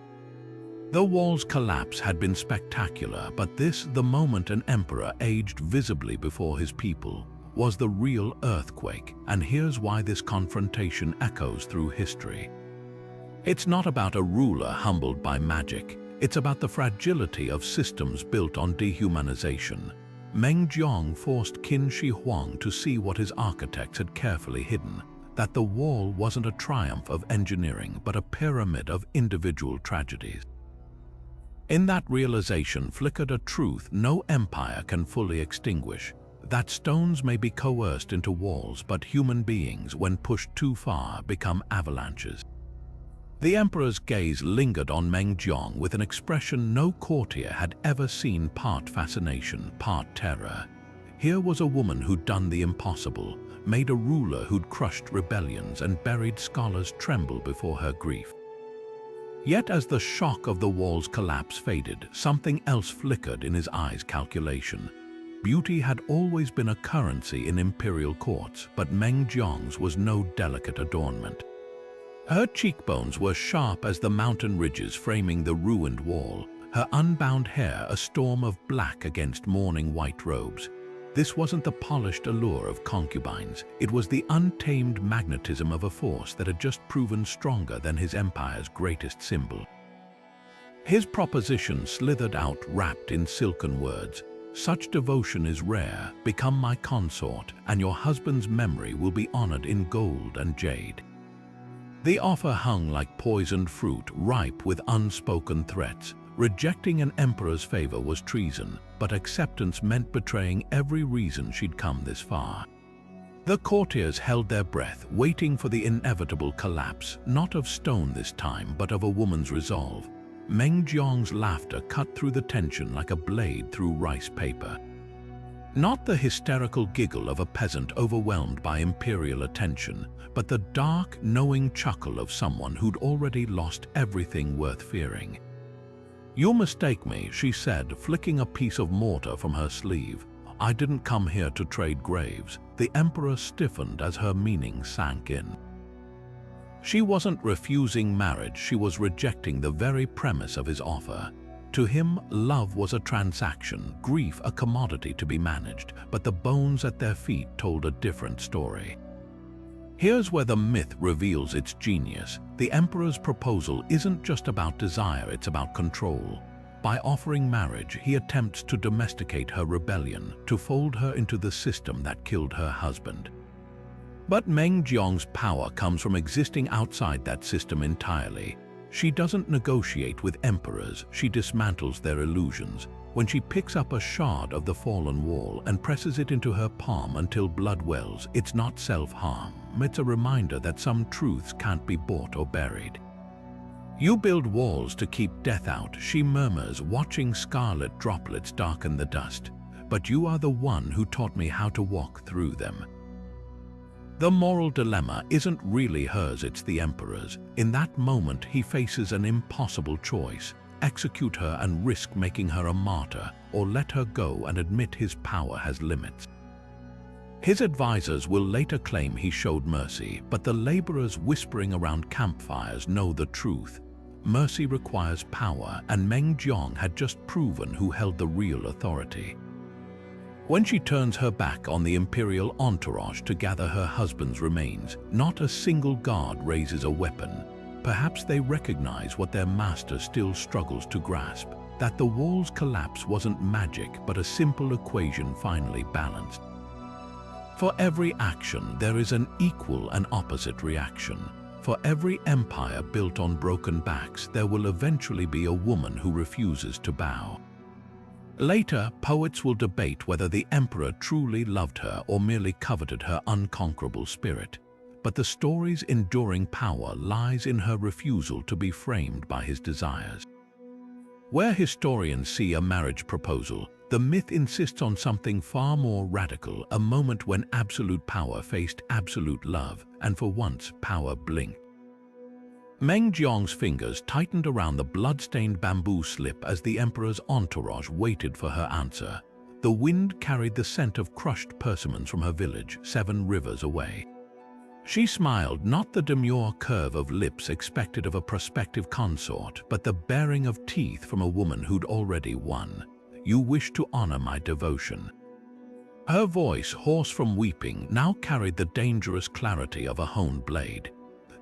The wall's collapse had been spectacular, but this, the moment an emperor aged visibly before his people, was the real earthquake, and here's why this confrontation echoes through history. It's not about a ruler humbled by magic, it's about the fragility of systems built on dehumanization. Meng Jiang forced Qin Shi Huang to see what his architects had carefully hidden, that the wall wasn't a triumph of engineering but a pyramid of individual tragedies. In that realization flickered a truth no empire can fully extinguish, that stones may be coerced into walls, but human beings, when pushed too far, become avalanches. The emperor's gaze lingered on Meng Jiang with an expression no courtier had ever seen, part fascination, part terror. Here was a woman who'd done the impossible, made a ruler who'd crushed rebellions and buried scholars tremble before her grief. Yet as the shock of the wall's collapse faded, something else flickered in his eyes: calculation. Beauty had always been a currency in imperial courts, but Meng Jiang's was no delicate adornment. Her cheekbones were sharp as the mountain ridges framing the ruined wall, her unbound hair a storm of black against mourning white robes. This wasn't the polished allure of concubines, it was the untamed magnetism of a force that had just proven stronger than his empire's greatest symbol. His proposition slithered out wrapped in silken words. "Such devotion is rare, become my consort, and your husband's memory will be honored in gold and jade." The offer hung like poisoned fruit, ripe with unspoken threats. Rejecting an emperor's favor was treason, but acceptance meant betraying every reason she'd come this far. The courtiers held their breath, waiting for the inevitable collapse, not of stone this time, but of a woman's resolve. Meng Jiang's laughter cut through the tension like a blade through rice paper. Not the hysterical giggle of a peasant overwhelmed by imperial attention, but the dark, knowing chuckle of someone who'd already lost everything worth fearing. "You'll mistake me," she said, flicking a piece of mortar from her sleeve. "I didn't come here to trade graves." The emperor stiffened as her meaning sank in. She wasn't refusing marriage, she was rejecting the very premise of his offer. To him, love was a transaction, grief a commodity to be managed, but the bones at their feet told a different story. Here's where the myth reveals its genius. The emperor's proposal isn't just about desire, it's about control. By offering marriage, he attempts to domesticate her rebellion, to fold her into the system that killed her husband. But Meng Jiang's power comes from existing outside that system entirely. She doesn't negotiate with emperors, she dismantles their illusions. When she picks up a shard of the fallen wall and presses it into her palm until blood wells, it's not self-harm. It's a reminder that some truths can't be bought or buried. "You build walls to keep death out," she murmurs, watching scarlet droplets darken the dust. "But you are the one who taught me how to walk through them." The moral dilemma isn't really hers, it's the emperor's. In that moment, he faces an impossible choice: execute her and risk making her a martyr, or let her go and admit his power has limits. His advisors will later claim he showed mercy, but the laborers whispering around campfires know the truth. Mercy requires power, and Meng Jiang had just proven who held the real authority. When she turns her back on the imperial entourage to gather her husband's remains, not a single guard raises a weapon. Perhaps they recognize what their master still struggles to grasp, that the wall's collapse wasn't magic, but a simple equation finally balanced. For every action, there is an equal and opposite reaction. For every empire built on broken backs, there will eventually be a woman who refuses to bow. Later, poets will debate whether the emperor truly loved her or merely coveted her unconquerable spirit. But the story's enduring power lies in her refusal to be framed by his desires. Where historians see a marriage proposal, the myth insists on something far more radical, a moment when absolute power faced absolute love, and for once, power blinked. Meng Jiang's fingers tightened around the blood-stained bamboo slip as the emperor's entourage waited for her answer. The wind carried the scent of crushed persimmons from her village, 7 rivers away. She smiled, not the demure curve of lips expected of a prospective consort, but the baring of teeth from a woman who'd already won. "You wish to honor my devotion." Her voice, hoarse from weeping, now carried the dangerous clarity of a honed blade.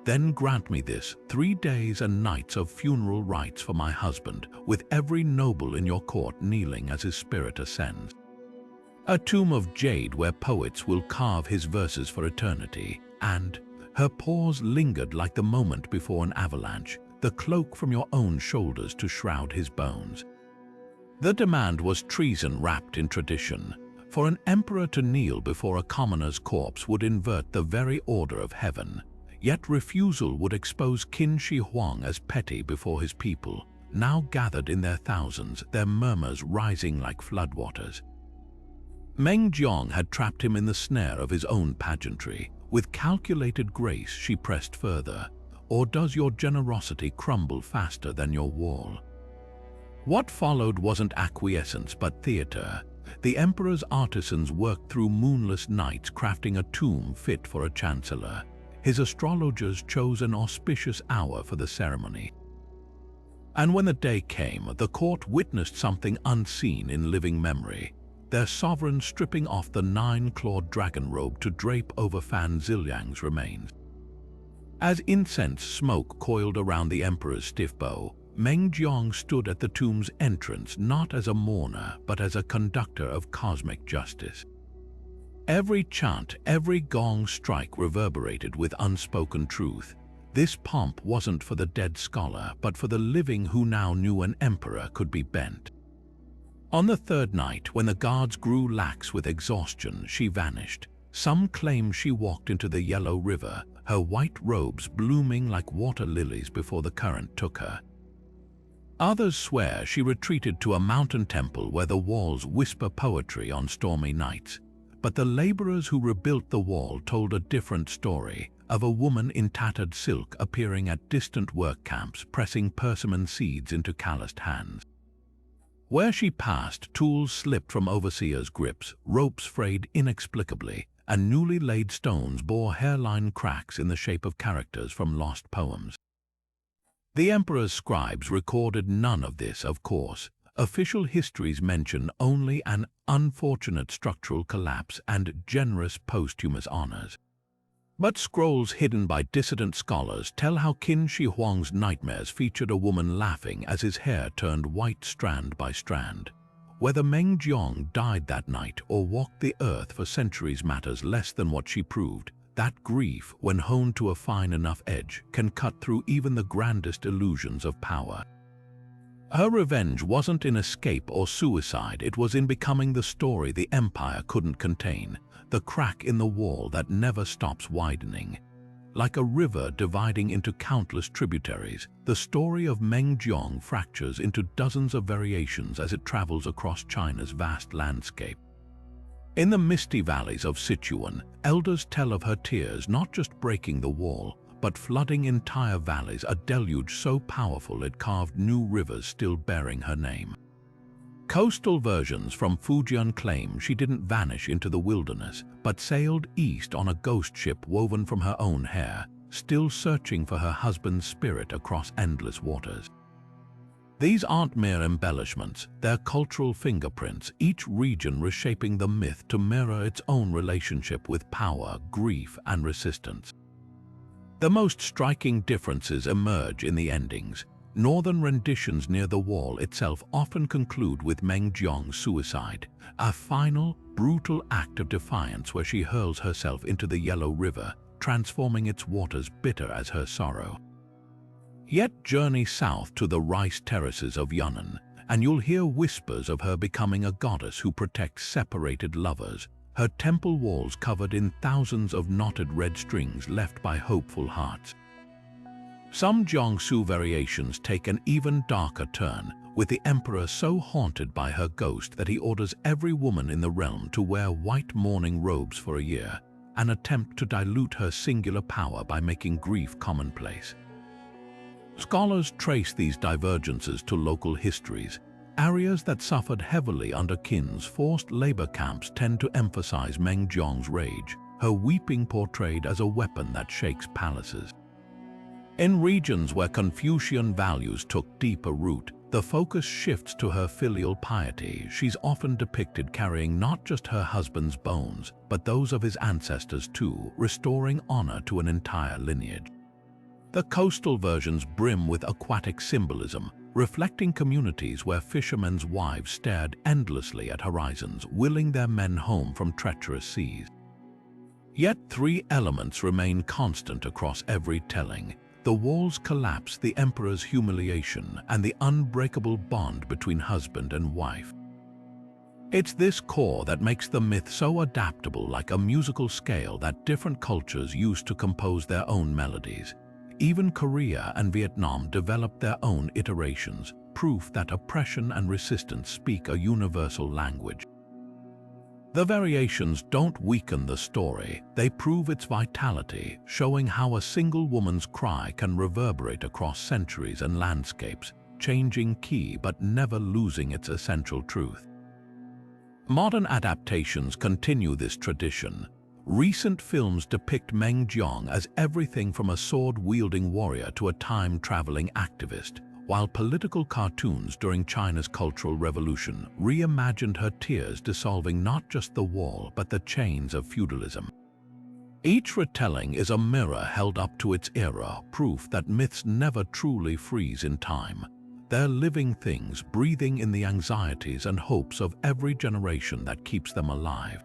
"Then grant me this, 3 days and nights of funeral rites for my husband, with every noble in your court kneeling as his spirit ascends. A tomb of jade where poets will carve his verses for eternity, and..." Her pause lingered like the moment before an avalanche, "the cloak from your own shoulders to shroud his bones." The demand was treason wrapped in tradition. For an emperor to kneel before a commoner's corpse would invert the very order of heaven. Yet refusal would expose Qin Shi Huang as petty before his people, now gathered in their thousands, their murmurs rising like floodwaters. Meng Jiang had trapped him in the snare of his own pageantry. With calculated grace, she pressed further. "Or does your generosity crumble faster than your wall?" What followed wasn't acquiescence, but theater. The emperor's artisans worked through moonless nights crafting a tomb fit for a chancellor. His astrologers chose an auspicious hour for the ceremony. And when the day came, the court witnessed something unseen in living memory. their sovereign stripping off the 9-clawed dragon robe to drape over Fan Xiliang's remains. As incense smoke coiled around the emperor's stiff bow, Meng Jiang stood at the tomb's entrance not as a mourner but as a conductor of cosmic justice. Every chant, every gong strike reverberated with unspoken truth. This pomp wasn't for the dead scholar, but for the living who now knew an emperor could be bent. On the third night, when the guards grew lax with exhaustion, she vanished. Some claim she walked into the Yellow River, her white robes blooming like water lilies before the current took her. Others swear she retreated to a mountain temple where the walls whisper poetry on stormy nights. But the laborers who rebuilt the wall told a different story, of a woman in tattered silk appearing at distant work camps, pressing persimmon seeds into calloused hands. Where she passed, tools slipped from overseers' grips, ropes frayed inexplicably, and newly laid stones bore hairline cracks in the shape of characters from lost poems. The emperor's scribes recorded none of this, of course. Official histories mention only an unfortunate structural collapse and generous posthumous honors. But scrolls hidden by dissident scholars tell how Qin Shi Huang's nightmares featured a woman laughing as his hair turned white strand by strand. Whether Meng Jiang died that night or walked the earth for centuries matters less than what she proved. That grief, when honed to a fine enough edge, can cut through even the grandest illusions of power. Her revenge wasn't in escape or suicide, it was in becoming the story the empire couldn't contain, the crack in the wall that never stops widening. Like a river dividing into countless tributaries, the story of Meng Jiang fractures into dozens of variations as it travels across China's vast landscape. In the misty valleys of Sichuan, elders tell of her tears not just breaking the wall, but flooding entire valleys, a deluge so powerful it carved new rivers still bearing her name. Coastal versions from Fujian claim she didn't vanish into the wilderness, but sailed east on a ghost ship woven from her own hair, still searching for her husband's spirit across endless waters. These aren't mere embellishments, they're cultural fingerprints, each region reshaping the myth to mirror its own relationship with power, grief, and resistance. The most striking differences emerge in the endings. Northern renditions near the wall itself often conclude with Meng Jiang's suicide, a final, brutal act of defiance where she hurls herself into the Yellow River, transforming its waters bitter as her sorrow. Yet journey south to the rice terraces of Yunnan, and you'll hear whispers of her becoming a goddess who protects separated lovers, her temple walls covered in thousands of knotted red strings left by hopeful hearts. Some Jiangsu variations take an even darker turn, with the emperor so haunted by her ghost that he orders every woman in the realm to wear white mourning robes for a year, an attempt to dilute her singular power by making grief commonplace. Scholars trace these divergences to local histories. Areas that suffered heavily under Qin's forced labor camps tend to emphasize Meng Jiang's rage, her weeping portrayed as a weapon that shakes palaces. In regions where Confucian values took deeper root, the focus shifts to her filial piety. She's often depicted carrying not just her husband's bones, but those of his ancestors too, restoring honor to an entire lineage. The coastal versions brim with aquatic symbolism, reflecting communities where fishermen's wives stared endlessly at horizons, willing their men home from treacherous seas. Yet three elements remain constant across every telling: the wall's collapse, the emperor's humiliation, and the unbreakable bond between husband and wife. It's this core that makes the myth so adaptable, like a musical scale that different cultures use to compose their own melodies. Even Korea and Vietnam developed their own iterations, proof that oppression and resistance speak a universal language. The variations don't weaken the story, they prove its vitality, showing how a single woman's cry can reverberate across centuries and landscapes, changing key but never losing its essential truth. Modern adaptations continue this tradition. Recent films depict Meng Jiang as everything from a sword-wielding warrior to a time-traveling activist, while political cartoons during China's Cultural Revolution reimagined her tears dissolving not just the wall but the chains of feudalism. Each retelling is a mirror held up to its era, proof that myths never truly freeze in time. They're living things, breathing in the anxieties and hopes of every generation that keeps them alive.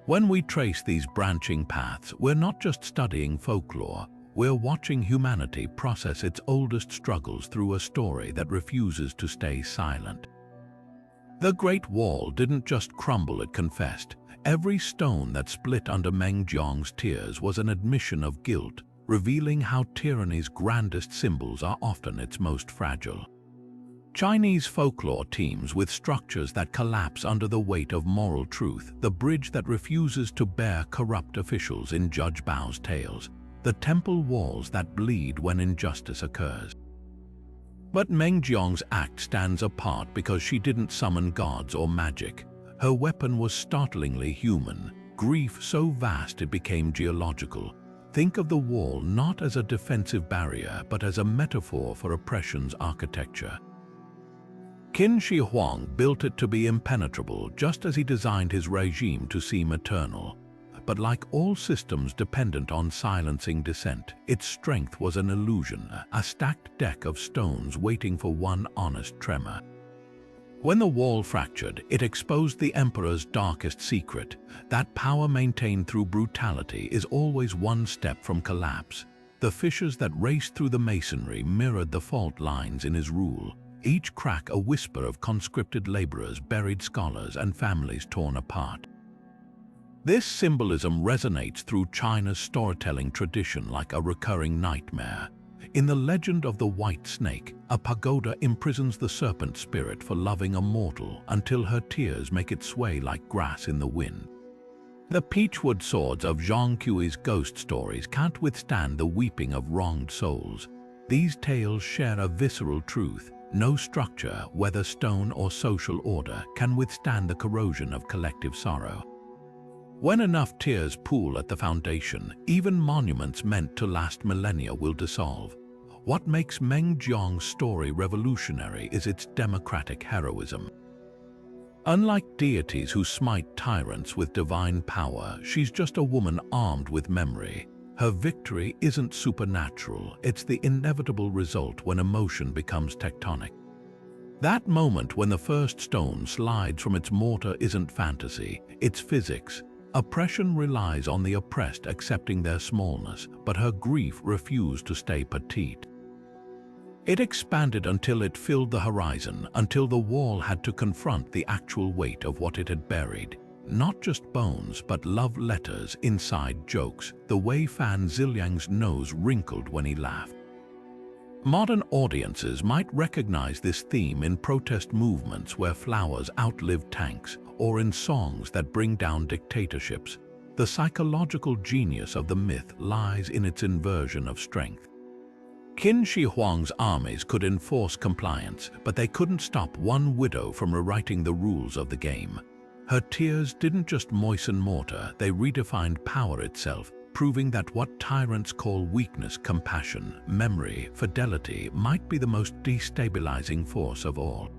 When we trace these branching paths, we're not just studying folklore, we're watching humanity process its oldest struggles through a story that refuses to stay silent. The Great Wall didn't just crumble, it confessed. Every stone that split under Meng Jiang's tears was an admission of guilt, revealing how tyranny's grandest symbols are often its most fragile. Chinese folklore teems with structures that collapse under the weight of moral truth, the bridge that refuses to bear corrupt officials in Judge Bao's tales, the temple walls that bleed when injustice occurs. But Meng Jiang's act stands apart because she didn't summon gods or magic. Her weapon was startlingly human, grief so vast it became geological. Think of the wall not as a defensive barrier but as a metaphor for oppression's architecture. Qin Shi Huang built it to be impenetrable, just as he designed his regime to seem eternal. But like all systems dependent on silencing dissent, its strength was an illusion, a stacked deck of stones waiting for one honest tremor. When the wall fractured, it exposed the emperor's darkest secret. That power maintained through brutality is always one step from collapse. The fissures that raced through the masonry mirrored the fault lines in his rule, each crack a whisper of conscripted laborers, buried scholars, and families torn apart. This symbolism resonates through China's storytelling tradition like a recurring nightmare. In the legend of the White Snake, a pagoda imprisons the serpent spirit for loving a mortal until her tears make it sway like grass in the wind. The peachwood swords of Zhang Qiu's ghost stories can't withstand the weeping of wronged souls. These tales share a visceral truth. No structure, whether stone or social order, can withstand the corrosion of collective sorrow. When enough tears pool at the foundation, even monuments meant to last millennia will dissolve. What makes Meng Jiang's story revolutionary is its democratic heroism. Unlike deities who smite tyrants with divine power, she's just a woman armed with memory. Her victory isn't supernatural, it's the inevitable result when emotion becomes tectonic. That moment when the first stone slides from its mortar isn't fantasy, it's physics. Oppression relies on the oppressed accepting their smallness, but her grief refused to stay petite. It expanded until it filled the horizon, until the wall had to confront the actual weight of what it had buried. Not just bones, but love letters, inside jokes, the way Fan Xiliang's nose wrinkled when he laughed. Modern audiences might recognize this theme in protest movements where flowers outlive tanks, or in songs that bring down dictatorships. The psychological genius of the myth lies in its inversion of strength. Qin Shi Huang's armies could enforce compliance, but they couldn't stop one widow from rewriting the rules of the game. Her tears didn't just moisten mortar, they redefined power itself, proving that what tyrants call weakness, compassion, memory, fidelity might be the most destabilizing force of all.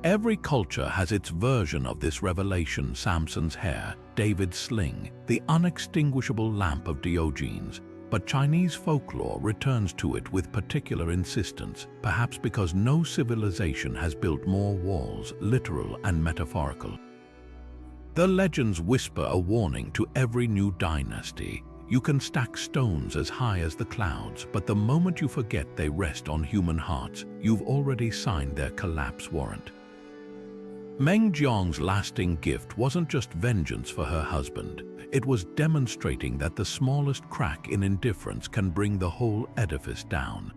Every culture has its version of this revelation: Samson's hair, David's sling, the unextinguishable lamp of Diogenes. But Chinese folklore returns to it with particular insistence, perhaps because no civilization has built more walls, literal and metaphorical. The legends whisper a warning to every new dynasty. You can stack stones as high as the clouds, but the moment you forget they rest on human hearts, you've already signed their collapse warrant. Meng Jiang's lasting gift wasn't just vengeance for her husband. It was demonstrating that the smallest crack in indifference can bring the whole edifice down.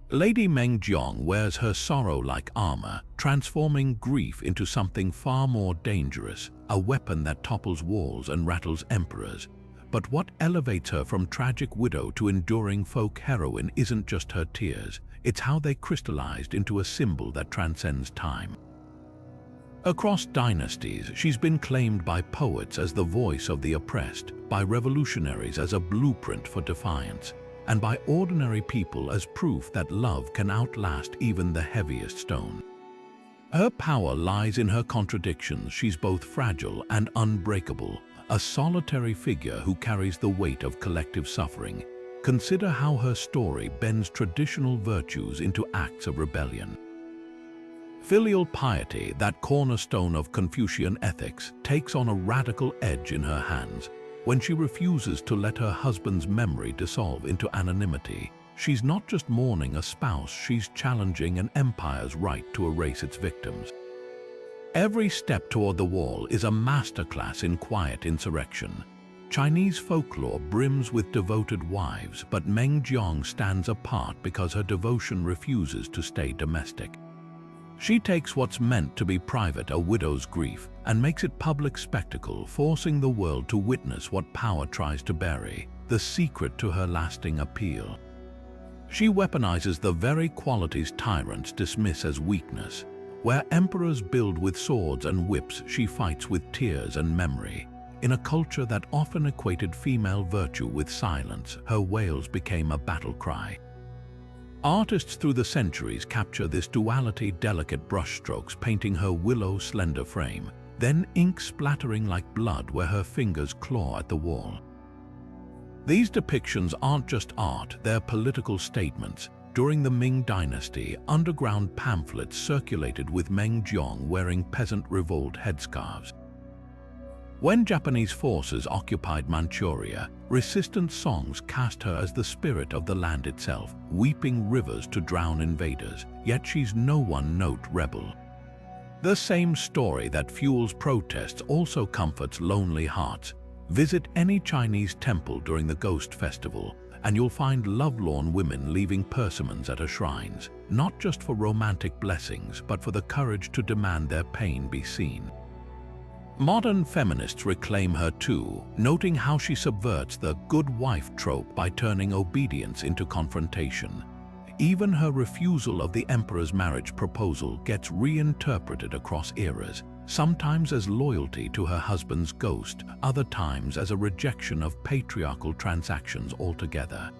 Lady Meng Jiang wears her sorrow like armor, transforming grief into something far more dangerous, a weapon that topples walls and rattles emperors. But what elevates her from tragic widow to enduring folk heroine isn't just her tears, it's how they crystallized into a symbol that transcends time. Across dynasties, she's been claimed by poets as the voice of the oppressed, by revolutionaries as a blueprint for defiance. and by ordinary people as proof that love can outlast even the heaviest stone. Her power lies in her contradictions. She's both fragile and unbreakable, a solitary figure who carries the weight of collective suffering. Consider how her story bends traditional virtues into acts of rebellion. Filial piety, that cornerstone of Confucian ethics, takes on a radical edge in her hands. When she refuses to let her husband's memory dissolve into anonymity, she's not just mourning a spouse, she's challenging an empire's right to erase its victims. Every step toward the wall is a masterclass in quiet insurrection. Chinese folklore brims with devoted wives, but Meng Jiang stands apart because her devotion refuses to stay domestic. She takes what's meant to be private, a widow's grief, and makes it public spectacle, forcing the world to witness what power tries to bury, the secret to her lasting appeal. She weaponizes the very qualities tyrants dismiss as weakness. Where emperors build with swords and whips, she fights with tears and memory. In a culture that often equated female virtue with silence, her wails became a battle cry. Artists through the centuries capture this duality, delicate brushstrokes painting her willow slender frame, then ink splattering like blood where her fingers claw at the wall. These depictions aren't just art, they're political statements. During the Ming Dynasty, underground pamphlets circulated with Meng Jiang wearing peasant revolt headscarves. When Japanese forces occupied Manchuria, resistance songs cast her as the spirit of the land itself, weeping rivers to drown invaders, yet she's no one-note rebel. The same story that fuels protests also comforts lonely hearts. Visit any Chinese temple during the Ghost Festival, and you'll find lovelorn women leaving persimmons at her shrines, not just for romantic blessings, but for the courage to demand their pain be seen. Modern feminists reclaim her too, noting how she subverts the good wife trope by turning obedience into confrontation. Even her refusal of the emperor's marriage proposal gets reinterpreted across eras, sometimes as loyalty to her husband's ghost, other times as a rejection of patriarchal transactions altogether.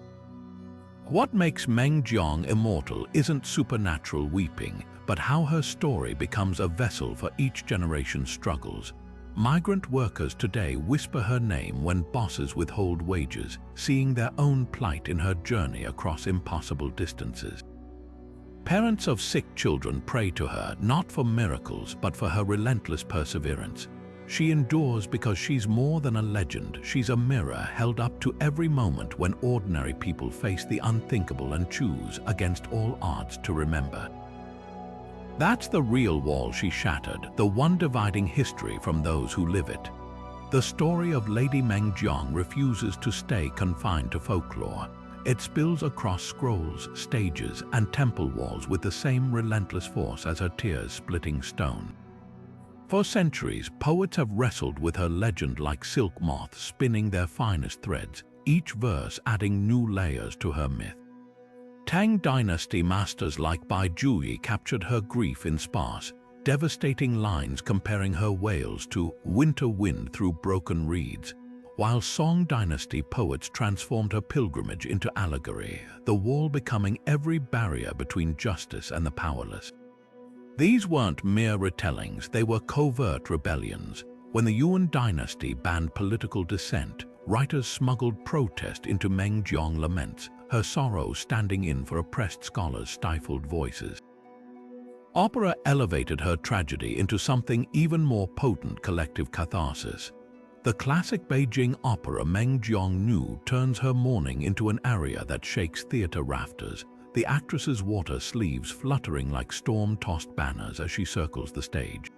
What makes Meng Jiang immortal isn't supernatural weeping, but how her story becomes a vessel for each generation's struggles. Migrant workers today whisper her name when bosses withhold wages, seeing their own plight in her journey across impossible distances. Parents of sick children pray to her not for miracles but for her relentless perseverance. She endures because she's more than a legend, she's a mirror held up to every moment when ordinary people face the unthinkable and choose against all odds to remember. That's the real wall she shattered, the one dividing history from those who live it. The story of Lady Meng Jiang refuses to stay confined to folklore. It spills across scrolls, stages, and temple walls with the same relentless force as her tears-splitting stone. For centuries, poets have wrestled with her legend like silk moths spinning their finest threads, each verse adding new layers to her myth. Tang Dynasty masters like Bai Juyi captured her grief in sparse, devastating lines comparing her wails to winter wind through broken reeds, while Song Dynasty poets transformed her pilgrimage into allegory, the wall becoming every barrier between justice and the powerless. These weren't mere retellings, they were covert rebellions. When the Yuan Dynasty banned political dissent, writers smuggled protest into Meng Jiang laments, her sorrow standing in for oppressed scholars' stifled voices. Opera elevated her tragedy into something even more potent, collective catharsis. The classic Beijing opera Meng Jiang Nu turns her mourning into an aria that shakes theater rafters, the actress's water sleeves fluttering like storm-tossed banners as she circles the stage.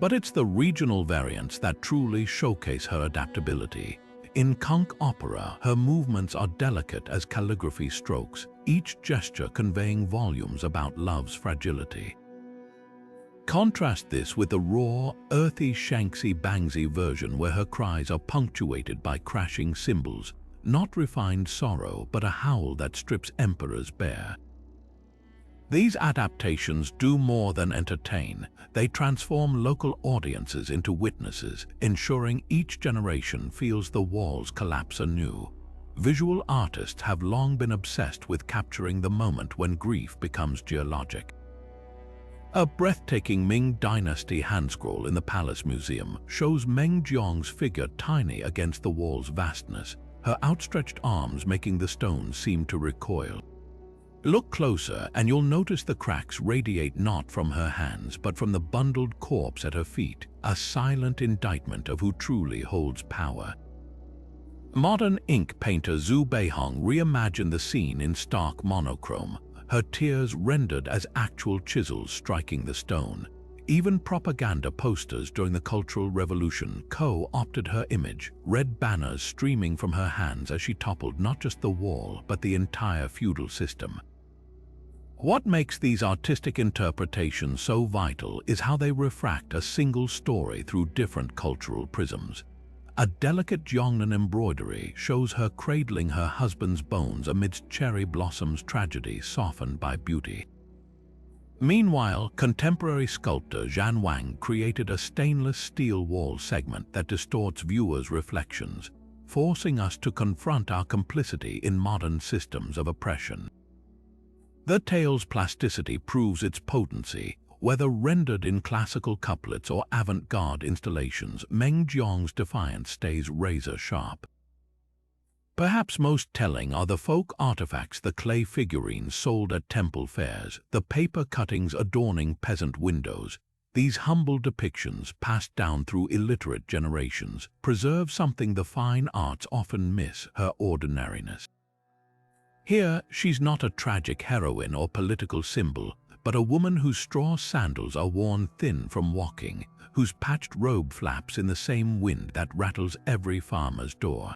But it's the regional variants that truly showcase her adaptability. In conch opera, her movements are delicate as calligraphy strokes, each gesture conveying volumes about love's fragility. Contrast this with the raw, earthy Shanxi Bangxi version where her cries are punctuated by crashing cymbals, not refined sorrow but a howl that strips emperors bare. These adaptations do more than entertain, they transform local audiences into witnesses, ensuring each generation feels the walls collapse anew. visual artists have long been obsessed with capturing the moment when grief becomes geologic. A breathtaking Ming Dynasty handscroll in the Palace Museum shows Meng Jiang's figure tiny against the wall's vastness, her outstretched arms making the stones seem to recoil. Look closer and you'll notice the cracks radiate not from her hands but from the bundled corpse at her feet, a silent indictment of who truly holds power. Modern ink painter Zhu Beihong reimagined the scene in stark monochrome, her tears rendered as actual chisels striking the stone. Even propaganda posters during the Cultural Revolution co-opted her image, red banners streaming from her hands as she toppled not just the wall but the entire feudal system. What makes these artistic interpretations so vital is how they refract a single story through different cultural prisms. A delicate Jiangnan embroidery shows her cradling her husband's bones amidst cherry blossoms, tragedy softened by beauty. Meanwhile, contemporary sculptor Zhan Wang created a stainless steel wall segment that distorts viewers' reflections, forcing us to confront our complicity in modern systems of oppression. The tale's plasticity proves its potency. Whether rendered in classical couplets or avant-garde installations, Meng Jiang's defiance stays razor-sharp. Perhaps most telling are the folk artifacts, the clay figurines sold at temple fairs, the paper cuttings adorning peasant windows. These humble depictions, passed down through illiterate generations, preserve something the fine arts often miss: her ordinariness. Here, she's not a tragic heroine or political symbol, but a woman whose straw sandals are worn thin from walking, whose patched robe flaps in the same wind that rattles every farmer's door.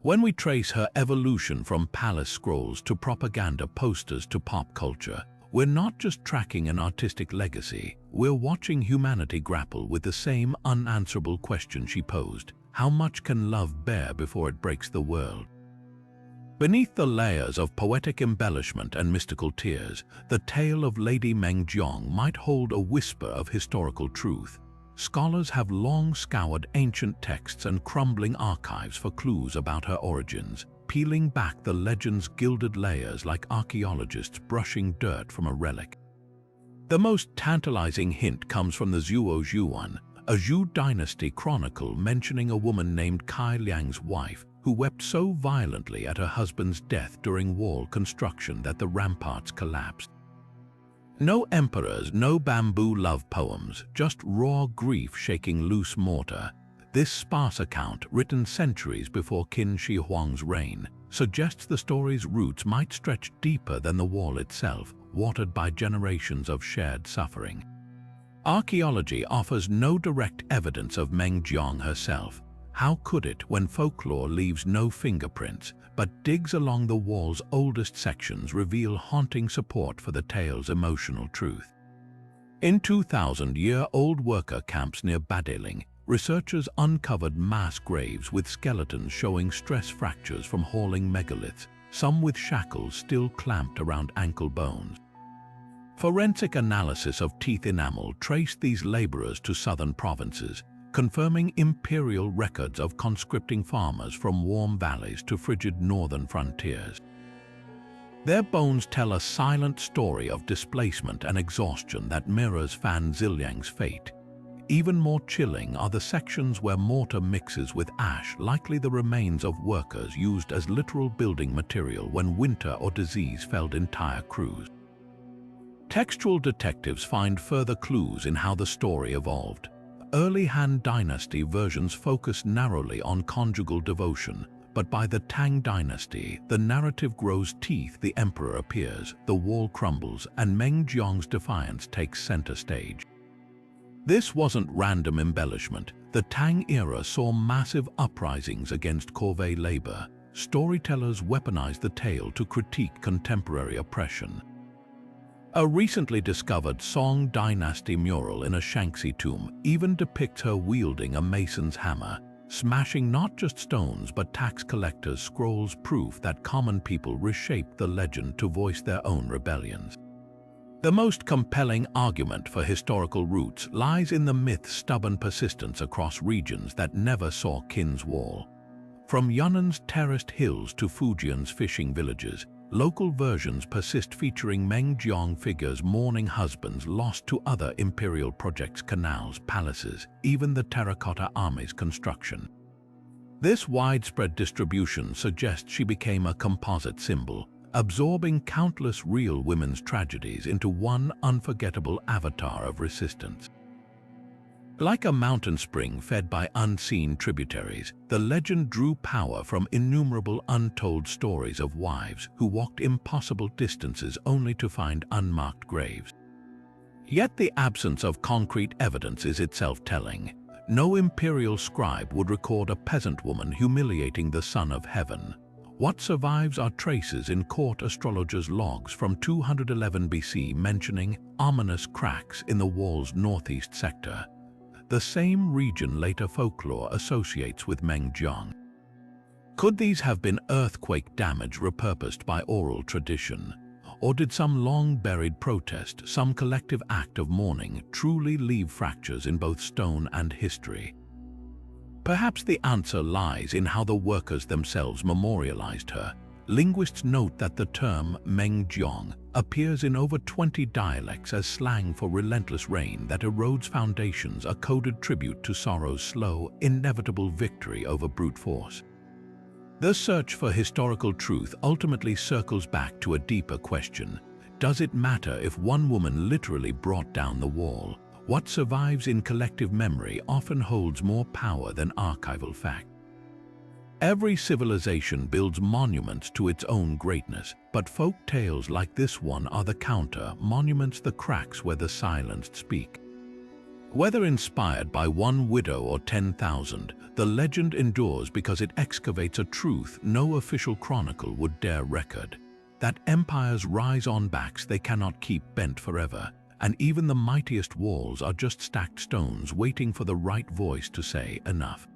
When we trace her evolution from palace scrolls to propaganda posters to pop culture, we're not just tracking an artistic legacy, we're watching humanity grapple with the same unanswerable question she posed: how much can love bear before it breaks the world? Beneath the layers of poetic embellishment and mystical tears, the tale of Lady Meng Jiang might hold a whisper of historical truth. Scholars have long scoured ancient texts and crumbling archives for clues about her origins, peeling back the legend's gilded layers like archaeologists brushing dirt from a relic. The most tantalizing hint comes from the Xiliang, a Zhou dynasty chronicle mentioning a woman named Xiliang's wife, who wept so violently at her husband's death during wall construction that the ramparts collapsed. No emperors, no bamboo love poems, just raw grief shaking loose mortar. This sparse account, written centuries before Qin Shi Huang's reign, suggests the story's roots might stretch deeper than the wall itself, watered by generations of shared suffering. Archaeology offers no direct evidence of Meng Jiang herself. How could it when folklore leaves no fingerprints, but digs along the wall's oldest sections reveal haunting support for the tale's emotional truth? In 2,000-year-old worker camps near Badaling, researchers uncovered mass graves with skeletons showing stress fractures from hauling megaliths, some with shackles still clamped around ankle bones. Forensic analysis of teeth enamel traced these laborers to southern provinces, confirming imperial records of conscripting farmers from warm valleys to frigid northern frontiers. Their bones tell a silent story of displacement and exhaustion that mirrors Fan Xiliang's fate. Even more chilling are the sections where mortar mixes with ash, likely the remains of workers used as literal building material when winter or disease felled entire crews. Textual detectives find further clues in how the story evolved. Early Han Dynasty versions focus narrowly on conjugal devotion, but by the Tang Dynasty, the narrative grows teeth. The emperor appears, the wall crumbles, and Meng Jiang's defiance takes center stage. This wasn't random embellishment. The Tang era saw massive uprisings against corvée labor. Storytellers weaponized the tale to critique contemporary oppression. A recently discovered Song Dynasty mural in a Shaanxi tomb even depicts her wielding a mason's hammer, smashing not just stones but tax collectors' scrolls, proof that common people reshaped the legend to voice their own rebellions. The most compelling argument for historical roots lies in the myth's stubborn persistence across regions that never saw Qin's wall. From Yunnan's terraced hills to Fujian's fishing villages, local versions persist featuring Meng Jiang figures mourning husbands lost to other imperial projects, canals, palaces, even the terracotta army's construction. This widespread distribution suggests she became a composite symbol, absorbing countless real women's tragedies into one unforgettable avatar of resistance. Like a mountain spring fed by unseen tributaries, the legend drew power from innumerable untold stories of wives who walked impossible distances only to find unmarked graves. Yet the absence of concrete evidence is itself telling. No imperial scribe would record a peasant woman humiliating the Son of Heaven. What survives are traces in court astrologers' logs from 211 BC mentioning ominous cracks in the wall's northeast sector, the same region later folklore associates with Meng Jiang. Could these have been earthquake damage repurposed by oral tradition? Or did some long-buried protest, some collective act of mourning, truly leave fractures in both stone and history? Perhaps the answer lies in how the workers themselves memorialized her. Linguists note that the term Meng Jiang appears in over 20 dialects as slang for relentless rain that erodes foundations, a coded tribute to sorrow's slow, inevitable victory over brute force. The search for historical truth ultimately circles back to a deeper question. Does it matter if one woman literally brought down the wall? What survives in collective memory often holds more power than archival fact. Every civilization builds monuments to its own greatness, but folk tales like this one are the counter, monuments the cracks where the silenced speak. Whether inspired by one widow or 10,000, the legend endures because it excavates a truth no official chronicle would dare record. That empires rise on backs they cannot keep bent forever, and even the mightiest walls are just stacked stones waiting for the right voice to say enough.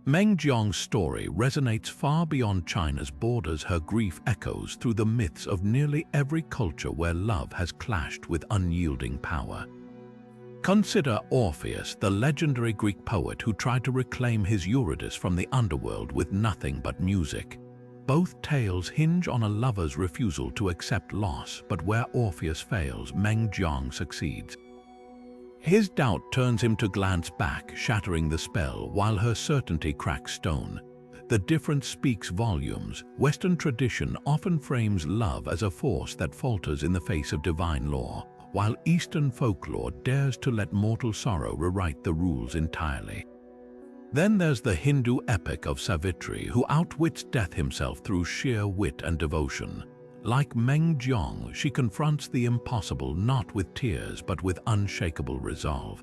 Meng Jiang's story resonates far beyond China's borders. Her grief echoes through the myths of nearly every culture where love has clashed with unyielding power. Consider Orpheus, the legendary Greek poet who tried to reclaim his Eurydice from the underworld with nothing but music. Both tales hinge on a lover's refusal to accept loss, but where Orpheus fails, Meng Jiang succeeds. His doubt turns him to glance back, shattering the spell, while her certainty cracks stone. The difference speaks volumes. Western tradition often frames love as a force that falters in the face of divine law, while Eastern folklore dares to let mortal sorrow rewrite the rules entirely. Then there's the Hindu epic of Savitri, who outwits death himself through sheer wit and devotion. Like Meng Jiang, she confronts the impossible not with tears but with unshakable resolve.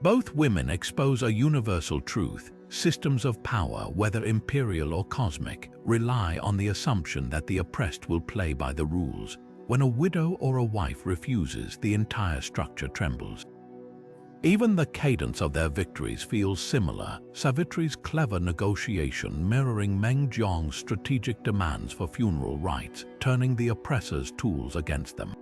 Both women expose a universal truth. Systems of power, whether imperial or cosmic, rely on the assumption that the oppressed will play by the rules. When a widow or a wife refuses, the entire structure trembles. Even the cadence of their victories feels similar, Savitri's clever negotiation mirroring Meng Jiang's strategic demands for funeral rites, turning the oppressor's tools against them.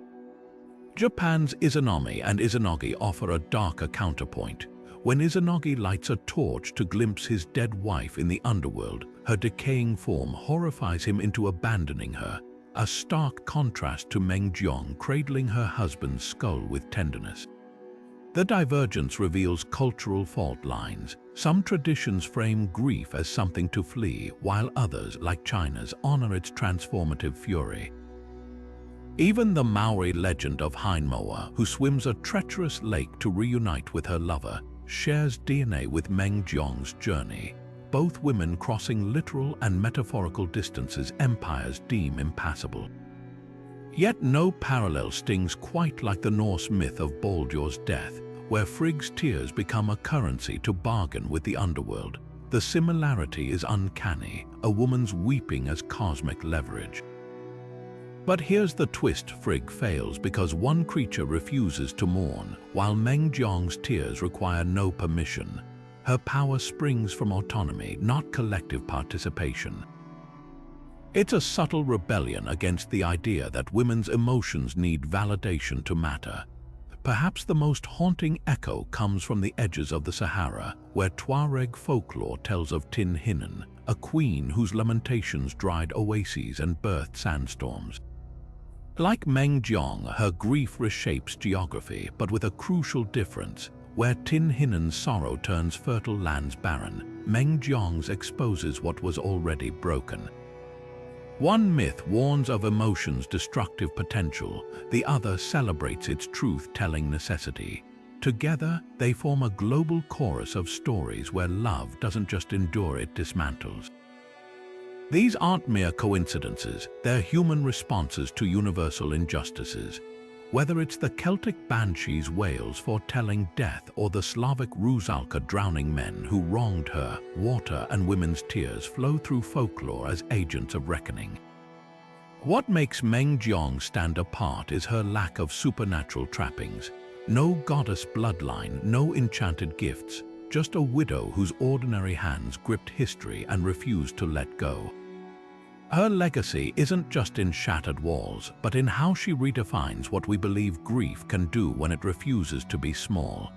Japan's Izanami and Izanagi offer a darker counterpoint. When Izanagi lights a torch to glimpse his dead wife in the underworld, her decaying form horrifies him into abandoning her, a stark contrast to Meng Jiang cradling her husband's skull with tenderness. The divergence reveals cultural fault lines. Some traditions frame grief as something to flee, while others, like China's, honor its transformative fury. Even the Maori legend of Heinmoa, who swims a treacherous lake to reunite with her lover, shares DNA with Meng Jiang's journey. Both women crossing literal and metaphorical distances empires deem impassable. Yet no parallel stings quite like the Norse myth of Baldur's death, where Frigg's tears become a currency to bargain with the underworld. The similarity is uncanny, a woman's weeping as cosmic leverage. But here's the twist: Frigg fails because one creature refuses to mourn, while Meng Jiang's tears require no permission. Her power springs from autonomy, not collective participation. It's a subtle rebellion against the idea that women's emotions need validation to matter. Perhaps the most haunting echo comes from the edges of the Sahara, where Tuareg folklore tells of Tin Hinan, a queen whose lamentations dried oases and birthed sandstorms. Like Meng Jiang, her grief reshapes geography, but with a crucial difference. Where Tin Hinan's sorrow turns fertile lands barren, Meng Jiang's exposes what was already broken. One myth warns of emotion's destructive potential, the other celebrates its truth-telling necessity. Together, they form a global chorus of stories where love doesn't just endure, it dismantles. These aren't mere coincidences, they're human responses to universal injustices. Whether it's the Celtic banshee's wails foretelling death or the Slavic Rusalka drowning men who wronged her, water and women's tears flow through folklore as agents of reckoning. What makes Meng Jiang stand apart is her lack of supernatural trappings. No goddess bloodline, no enchanted gifts, just a widow whose ordinary hands gripped history and refused to let go. Her legacy isn't just in shattered walls, but in how she redefines what we believe grief can do when it refuses to be small.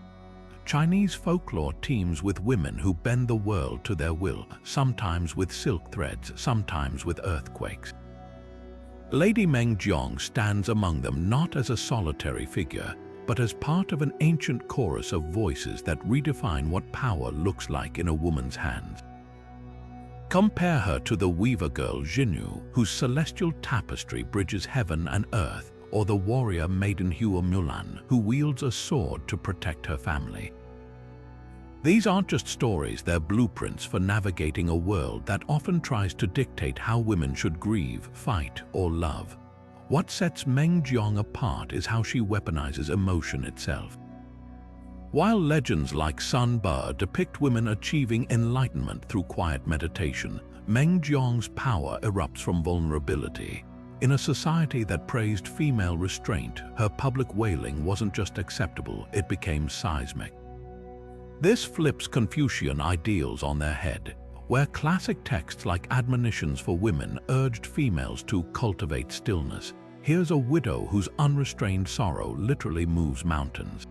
Chinese folklore teems with women who bend the world to their will, sometimes with silk threads, sometimes with earthquakes. Lady Meng Jiang stands among them not as a solitary figure, but as part of an ancient chorus of voices that redefine what power looks like in a woman's hands. Compare her to the weaver girl Xinu, whose celestial tapestry bridges heaven and earth, or the warrior maiden Hua Mulan, who wields a sword to protect her family. These aren't just stories, they're blueprints for navigating a world that often tries to dictate how women should grieve, fight, or love. What sets Meng Jiang apart is how she weaponizes emotion itself. While legends like Sun Bu depict women achieving enlightenment through quiet meditation, Meng Jiang's power erupts from vulnerability. In a society that praised female restraint, her public wailing wasn't just acceptable, it became seismic. This flips Confucian ideals on their head, where classic texts like admonitions for women urged females to cultivate stillness. Here's a widow whose unrestrained sorrow literally moves mountains.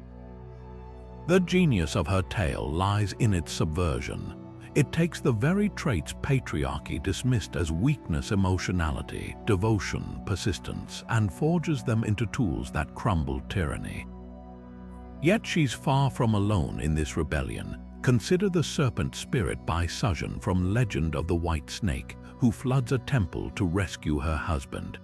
The genius of her tale lies in its subversion. It takes the very traits patriarchy dismissed as weakness, emotionality, devotion, persistence, and forges them into tools that crumble tyranny. Yet she's far from alone in this rebellion. Consider the serpent spirit Bai Suzhen from Legend of the White Snake, who floods a temple to rescue her husband.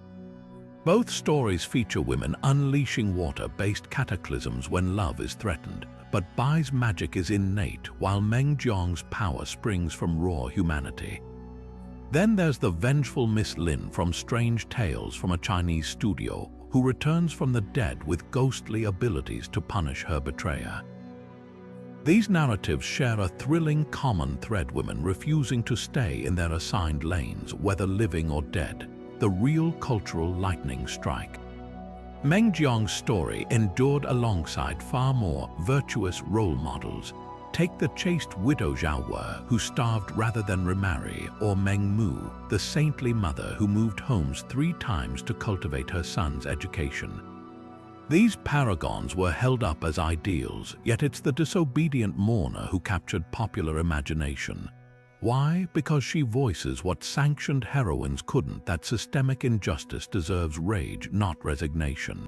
Both stories feature women unleashing water-based cataclysms when love is threatened, but Bai's magic is innate, while Meng Jiang's power springs from raw humanity. Then there's the vengeful Miss Lin from Strange Tales from a Chinese studio, who returns from the dead with ghostly abilities to punish her betrayer. These narratives share a thrilling common thread: women refusing to stay in their assigned lanes, whether living or dead, the real cultural lightning strike. Meng Jiang's story endured alongside far more virtuous role models. Take the chaste widow Zhao Wei, who starved rather than remarry, or Meng Mu, the saintly mother who moved homes 3 times to cultivate her son's education. These paragons were held up as ideals, yet it's the disobedient mourner who captured popular imagination. Why? Because she voices what sanctioned heroines couldn't: that systemic injustice deserves rage, not resignation.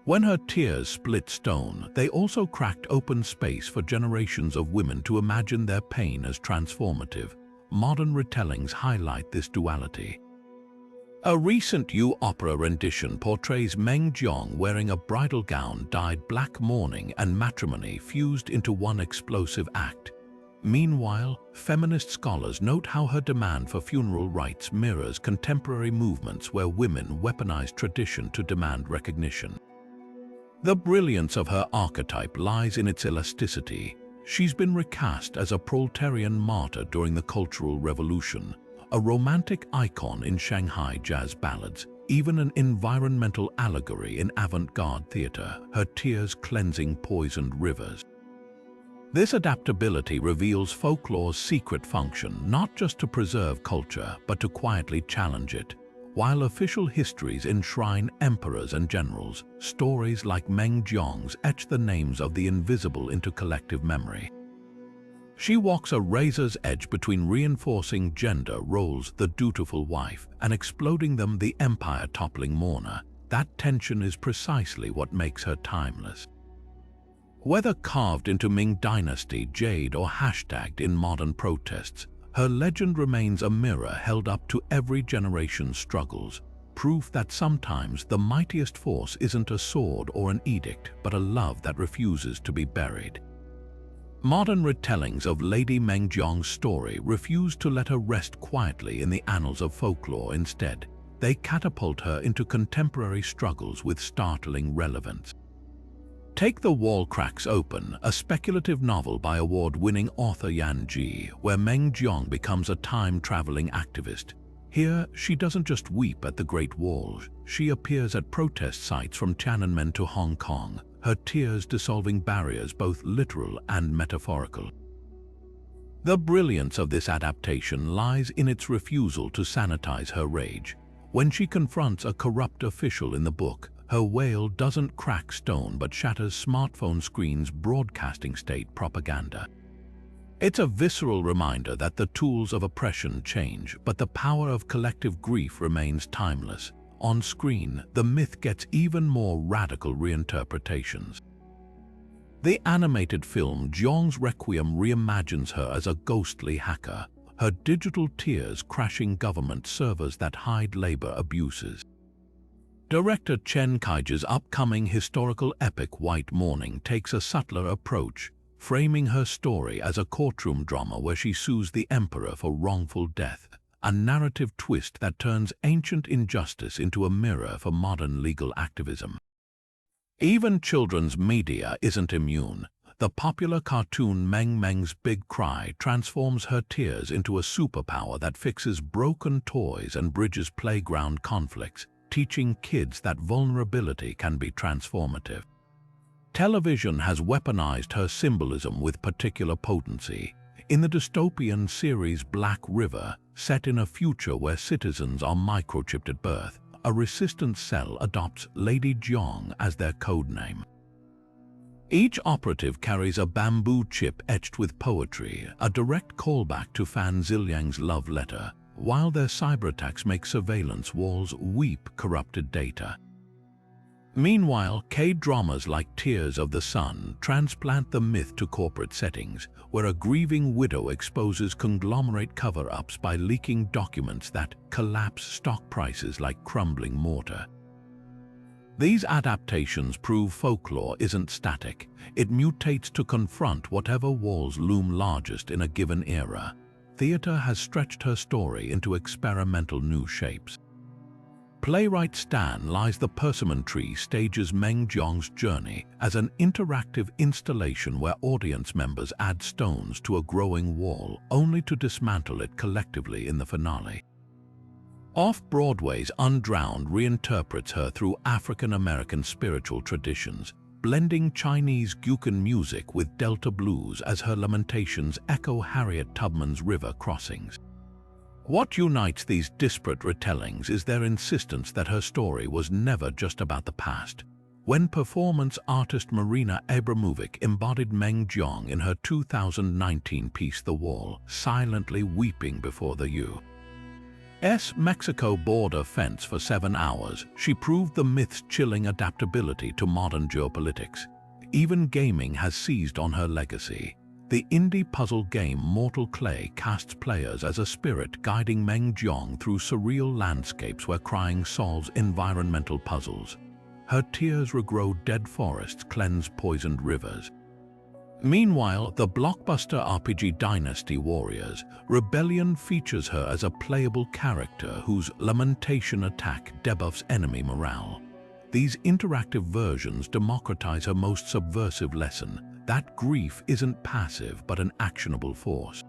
When her tears split stone, they also cracked open space for generations of women to imagine their pain as transformative. Modern retellings highlight this duality. A recent opera rendition portrays Meng Jiang wearing a bridal gown dyed black, mourning and matrimony fused into one explosive act. Meanwhile, feminist scholars note how her demand for funeral rites mirrors contemporary movements where women weaponize tradition to demand recognition. The brilliance of her archetype lies in its elasticity. She's been recast as a proletarian martyr during the Cultural Revolution, a romantic icon in Shanghai jazz ballads, even an environmental allegory in avant-garde theater, her tears cleansing poisoned rivers. This adaptability reveals folklore's secret function, not just to preserve culture, but to quietly challenge it. While official histories enshrine emperors and generals, stories like Meng Jiang's etch the names of the invisible into collective memory. She walks a razor's edge between reinforcing gender roles, the dutiful wife, and exploding them, the empire-toppling mourner. That tension is precisely what makes her timeless. Whether carved into Ming Dynasty jade or hashtagged in modern protests, her legend remains a mirror held up to every generation's struggles, proof that sometimes the mightiest force isn't a sword or an edict, but a love that refuses to be buried. Modern retellings of Lady Meng Jiang's story refuse to let her rest quietly in the annals of folklore. Instead, they catapult her into contemporary struggles with startling relevance. Take The Wall Cracks Open, a speculative novel by award-winning author Yan Ji, where Meng Jiang becomes a time-traveling activist. Here, she doesn't just weep at the Great Wall, she appears at protest sites from Tiananmen to Hong Kong, her tears dissolving barriers both literal and metaphorical. The brilliance of this adaptation lies in its refusal to sanitize her rage. When she confronts a corrupt official in the book, her wail doesn't crack stone but shatters smartphone screens broadcasting state propaganda. It's a visceral reminder that the tools of oppression change, but the power of collective grief remains timeless. On screen, the myth gets even more radical reinterpretations. The animated film Jiang's Requiem reimagines her as a ghostly hacker, her digital tears crashing government servers that hide labor abuses. Director Chen Kaiji's upcoming historical epic White Mourning takes a subtler approach, framing her story as a courtroom drama where she sues the emperor for wrongful death, a narrative twist that turns ancient injustice into a mirror for modern legal activism. Even children's media isn't immune. The popular cartoon Meng's Big Cry transforms her tears into a superpower that fixes broken toys and bridges playground conflicts, teaching kids that vulnerability can be transformative. Television has weaponized her symbolism with particular potency. In the dystopian series Black River, set in a future where citizens are microchipped at birth, a resistance cell adopts Lady Jiang as their codename. Each operative carries a bamboo chip etched with poetry, a direct callback to fan Xiliang's love letter, while their cyberattacks make surveillance walls weep corrupted data. Meanwhile, K-dramas like Tears of the Sun transplant the myth to corporate settings, where a grieving widow exposes conglomerate cover-ups by leaking documents that collapse stock prices like crumbling mortar. These adaptations prove folklore isn't static. It mutates to confront whatever walls loom largest in a given era. Theatre has stretched her story into experimental new shapes. Playwright Stan Lies the Persimmon Tree stages Meng Jiang's journey as an interactive installation where audience members add stones to a growing wall, only to dismantle it collectively in the finale. Off-Broadway's Undrowned reinterprets her through African-American spiritual traditions, blending Chinese Gyukan music with Delta blues as her lamentations echo Harriet Tubman's river crossings. What unites these disparate retellings is their insistence that her story was never just about the past. When performance artist Marina Abramovic embodied Meng Jiang in her 2019 piece The Wall, silently weeping before the U.S. Mexico border fence for 7 hours, she proved the myth's chilling adaptability to modern geopolitics. Even gaming has seized on her legacy. The indie puzzle game Mortal Clay casts players as a spirit guiding Meng Jiang through surreal landscapes where crying solves environmental puzzles. Her tears regrow dead forests, cleanse poisoned rivers. Meanwhile, the blockbuster RPG Dynasty Warriors, Rebellion features her as a playable character whose lamentation attack debuffs enemy morale. These interactive versions democratize her most subversive lesson, that grief isn't passive but an actionable force.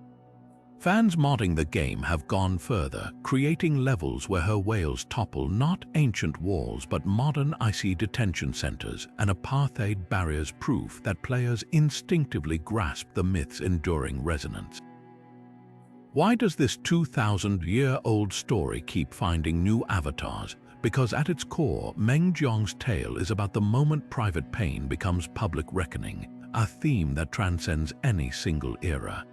Fans modding the game have gone further, creating levels where her wails topple not ancient walls but modern icy detention centers and apartheid barriers, proof that players instinctively grasp the myth's enduring resonance. Why does this 2,000-year-old story keep finding new avatars? Because at its core, Meng Jiang's tale is about the moment private pain becomes public reckoning, a theme that transcends any single era.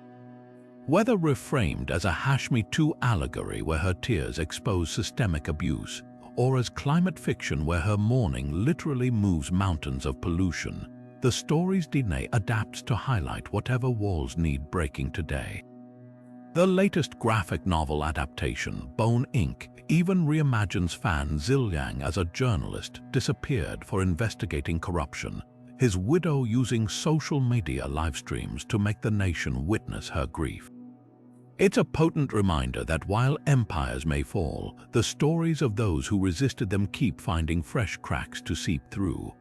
Whether reframed as a Hashmi 2 allegory where her tears expose systemic abuse, or as climate fiction where her mourning literally moves mountains of pollution, the story's DNA adapts to highlight whatever walls need breaking today. The latest graphic novel adaptation, Bone Ink, even reimagines fan Xiliang as a journalist disappeared for investigating corruption, his widow using social media livestreams to make the nation witness her grief. It's a potent reminder that while empires may fall, the stories of those who resisted them keep finding fresh cracks to seep through.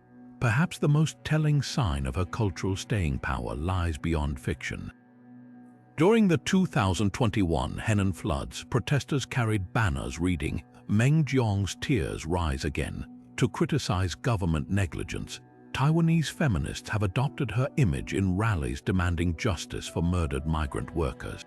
Perhaps the most telling sign of her cultural staying power lies beyond fiction. During the 2021 Henan floods, protesters carried banners reading, "Meng Jiang's tears rise again," to criticize government negligence. Taiwanese feminists have adopted her image in rallies demanding justice for murdered migrant workers.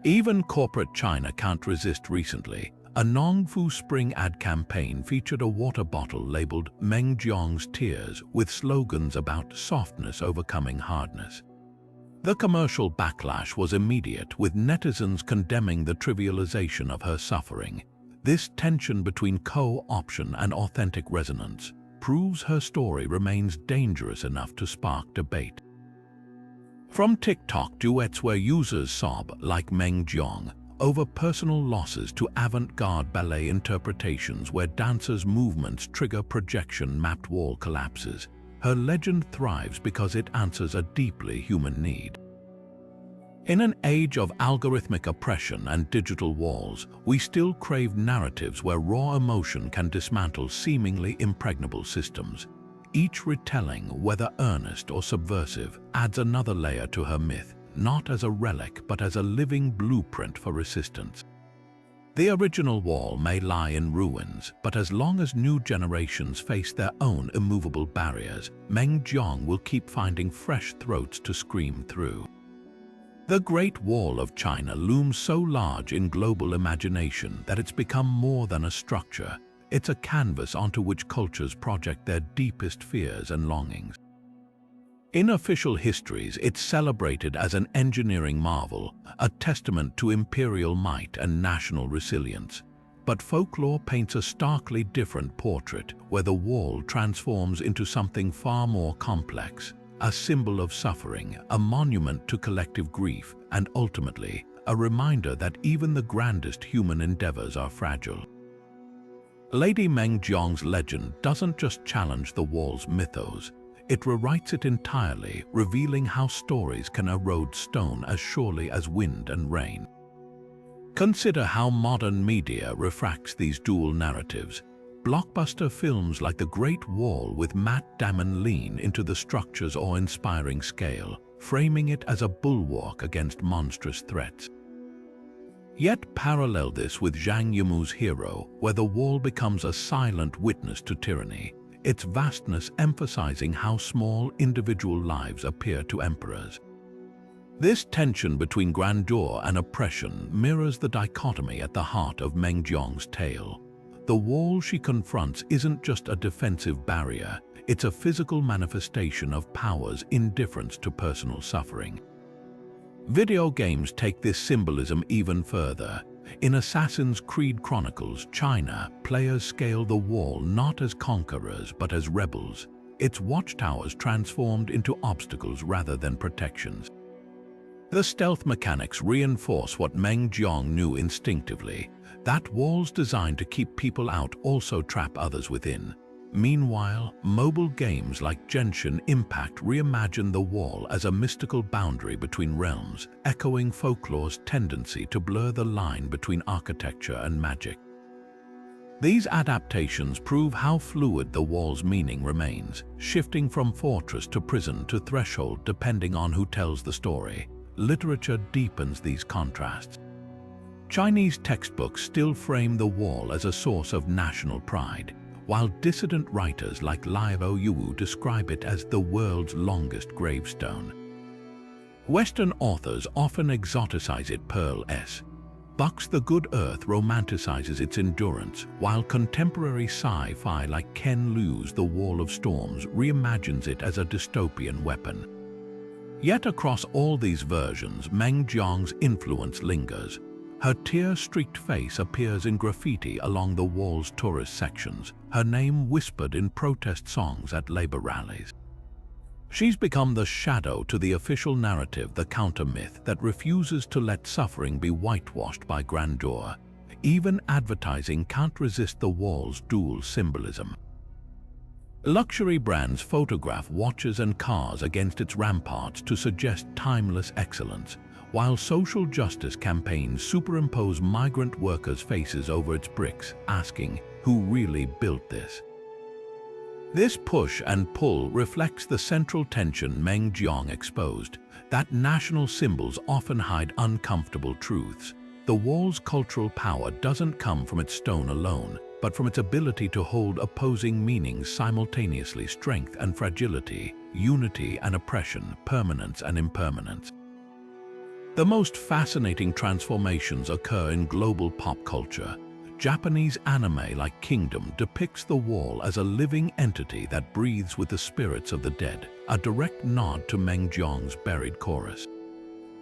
Even corporate China can't resist recently. A Nongfu spring ad campaign featured a water bottle labeled Meng Jiang's Tears with slogans about softness overcoming hardness. The commercial backlash was immediate, with netizens condemning the trivialization of her suffering. This tension between co-option and authentic resonance proves her story remains dangerous enough to spark debate. From TikTok duets where users sob, like Meng Jiang, over personal losses to avant-garde ballet interpretations where dancers' movements trigger projection-mapped wall collapses, her legend thrives because it answers a deeply human need. In an age of algorithmic oppression and digital walls, we still crave narratives where raw emotion can dismantle seemingly impregnable systems. Each retelling, whether earnest or subversive, adds another layer to her myth, not as a relic but as a living blueprint for resistance. The original wall may lie in ruins, but as long as new generations face their own immovable barriers, Meng Jiang will keep finding fresh throats to scream through. The Great Wall of China looms so large in global imagination that it's become more than a structure. It's a canvas onto which cultures project their deepest fears and longings. In official histories, it's celebrated as an engineering marvel, a testament to imperial might and national resilience. But folklore paints a starkly different portrait, where the wall transforms into something far more complex, a symbol of suffering, a monument to collective grief, and ultimately, a reminder that even the grandest human endeavors are fragile. Lady Meng Jiang's legend doesn't just challenge the wall's mythos, it rewrites it entirely, revealing how stories can erode stone as surely as wind and rain. Consider how modern media refracts these dual narratives. Blockbuster films like The Great Wall with Matt Damon lean into the structure's awe-inspiring scale, framing it as a bulwark against monstrous threats. Yet parallel this with Zhang Yimou's Hero, where the wall becomes a silent witness to tyranny, its vastness emphasizing how small individual lives appear to emperors. This tension between grandeur and oppression mirrors the dichotomy at the heart of Meng Jiang's tale. The wall she confronts isn't just a defensive barrier, it's a physical manifestation of power's indifference to personal suffering. Video games take this symbolism even further. In Assassin's Creed Chronicles China, players scale the wall not as conquerors but as rebels, its watchtowers transformed into obstacles rather than protections. The stealth mechanics reinforce what Meng Jiang knew instinctively, that walls designed to keep people out also trap others within. Meanwhile, mobile games like Genshin Impact reimagine the wall as a mystical boundary between realms, echoing folklore's tendency to blur the line between architecture and magic. These adaptations prove how fluid the wall's meaning remains, shifting from fortress to prison to threshold depending on who tells the story. Literature deepens these contrasts. Chinese textbooks still frame the wall as a source of national pride, while dissident writers like Liao Yu describe it as the world's longest gravestone. Western authors often exoticize it. Pearl S. Buck's The Good Earth romanticizes its endurance, while contemporary sci-fi like Ken Liu's The Wall of Storms reimagines it as a dystopian weapon. Yet across all these versions, Meng Jiang's influence lingers. Her tear-streaked face appears in graffiti along the wall's tourist sections, her name whispered in protest songs at labor rallies. She's become the shadow to the official narrative, the counter-myth that refuses to let suffering be whitewashed by grandeur. Even advertising can't resist the wall's dual symbolism. Luxury brands photograph watches and cars against its ramparts to suggest timeless excellence, while social justice campaigns superimpose migrant workers' faces over its bricks, asking, who really built this? This push and pull reflects the central tension Meng Jiang exposed, that national symbols often hide uncomfortable truths. The wall's cultural power doesn't come from its stone alone, but from its ability to hold opposing meanings simultaneously: strength and fragility, unity and oppression, permanence and impermanence. The most fascinating transformations occur in global pop culture. Japanese anime like Kingdom depicts the wall as a living entity that breathes with the spirits of the dead, a direct nod to Meng Jiang's buried chorus.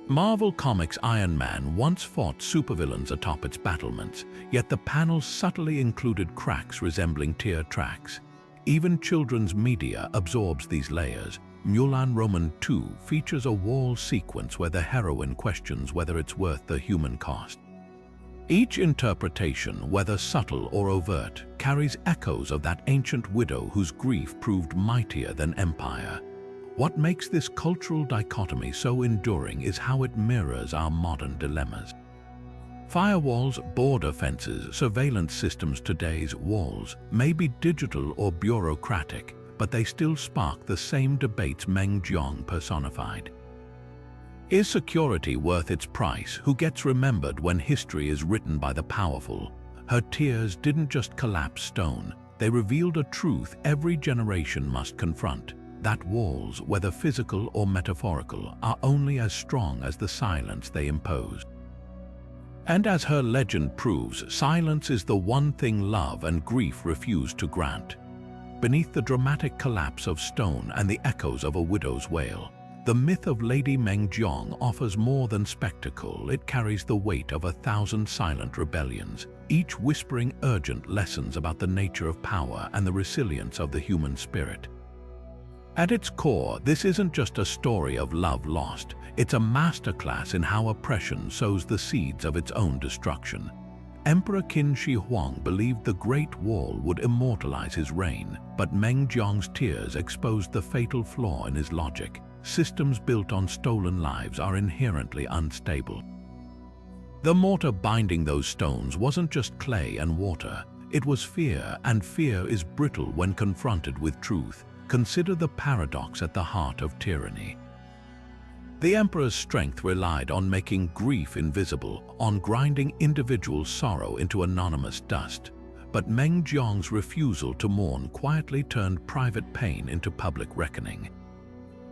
Marvel Comics' Iron Man once fought supervillains atop its battlements, yet the panels subtly included cracks resembling tear tracks. Even children's media absorbs these layers. Mulan Roman 2 features a wall sequence where the heroine questions whether it's worth the human cost. Each interpretation, whether subtle or overt, carries echoes of that ancient widow whose grief proved mightier than empire. What makes this cultural dichotomy so enduring is how it mirrors our modern dilemmas. Firewalls, border fences, surveillance systems. Today's walls may be digital or bureaucratic, but they still spark the same debates Meng Jiang personified. Is security worth its price? Who gets remembered when history is written by the powerful? Her tears didn't just collapse stone, they revealed a truth every generation must confront: that walls, whether physical or metaphorical, are only as strong as the silence they impose. And as her legend proves, silence is the one thing love and grief refuse to grant. Beneath the dramatic collapse of stone and the echoes of a widow's wail, the myth of Lady Meng Jiang offers more than spectacle. It carries the weight of 1,000 silent rebellions, each whispering urgent lessons about the nature of power and the resilience of the human spirit. At its core, this isn't just a story of love lost, it's a masterclass in how oppression sows the seeds of its own destruction. Emperor Qin Shi Huang believed the Great Wall would immortalize his reign, but Meng Jiang's tears exposed the fatal flaw in his logic. Systems built on stolen lives are inherently unstable. The mortar binding those stones wasn't just clay and water, it was fear, and fear is brittle when confronted with truth. Consider the paradox at the heart of tyranny. The emperor's strength relied on making grief invisible, on grinding individual sorrow into anonymous dust. But Meng Jiang's refusal to mourn quietly turned private pain into public reckoning.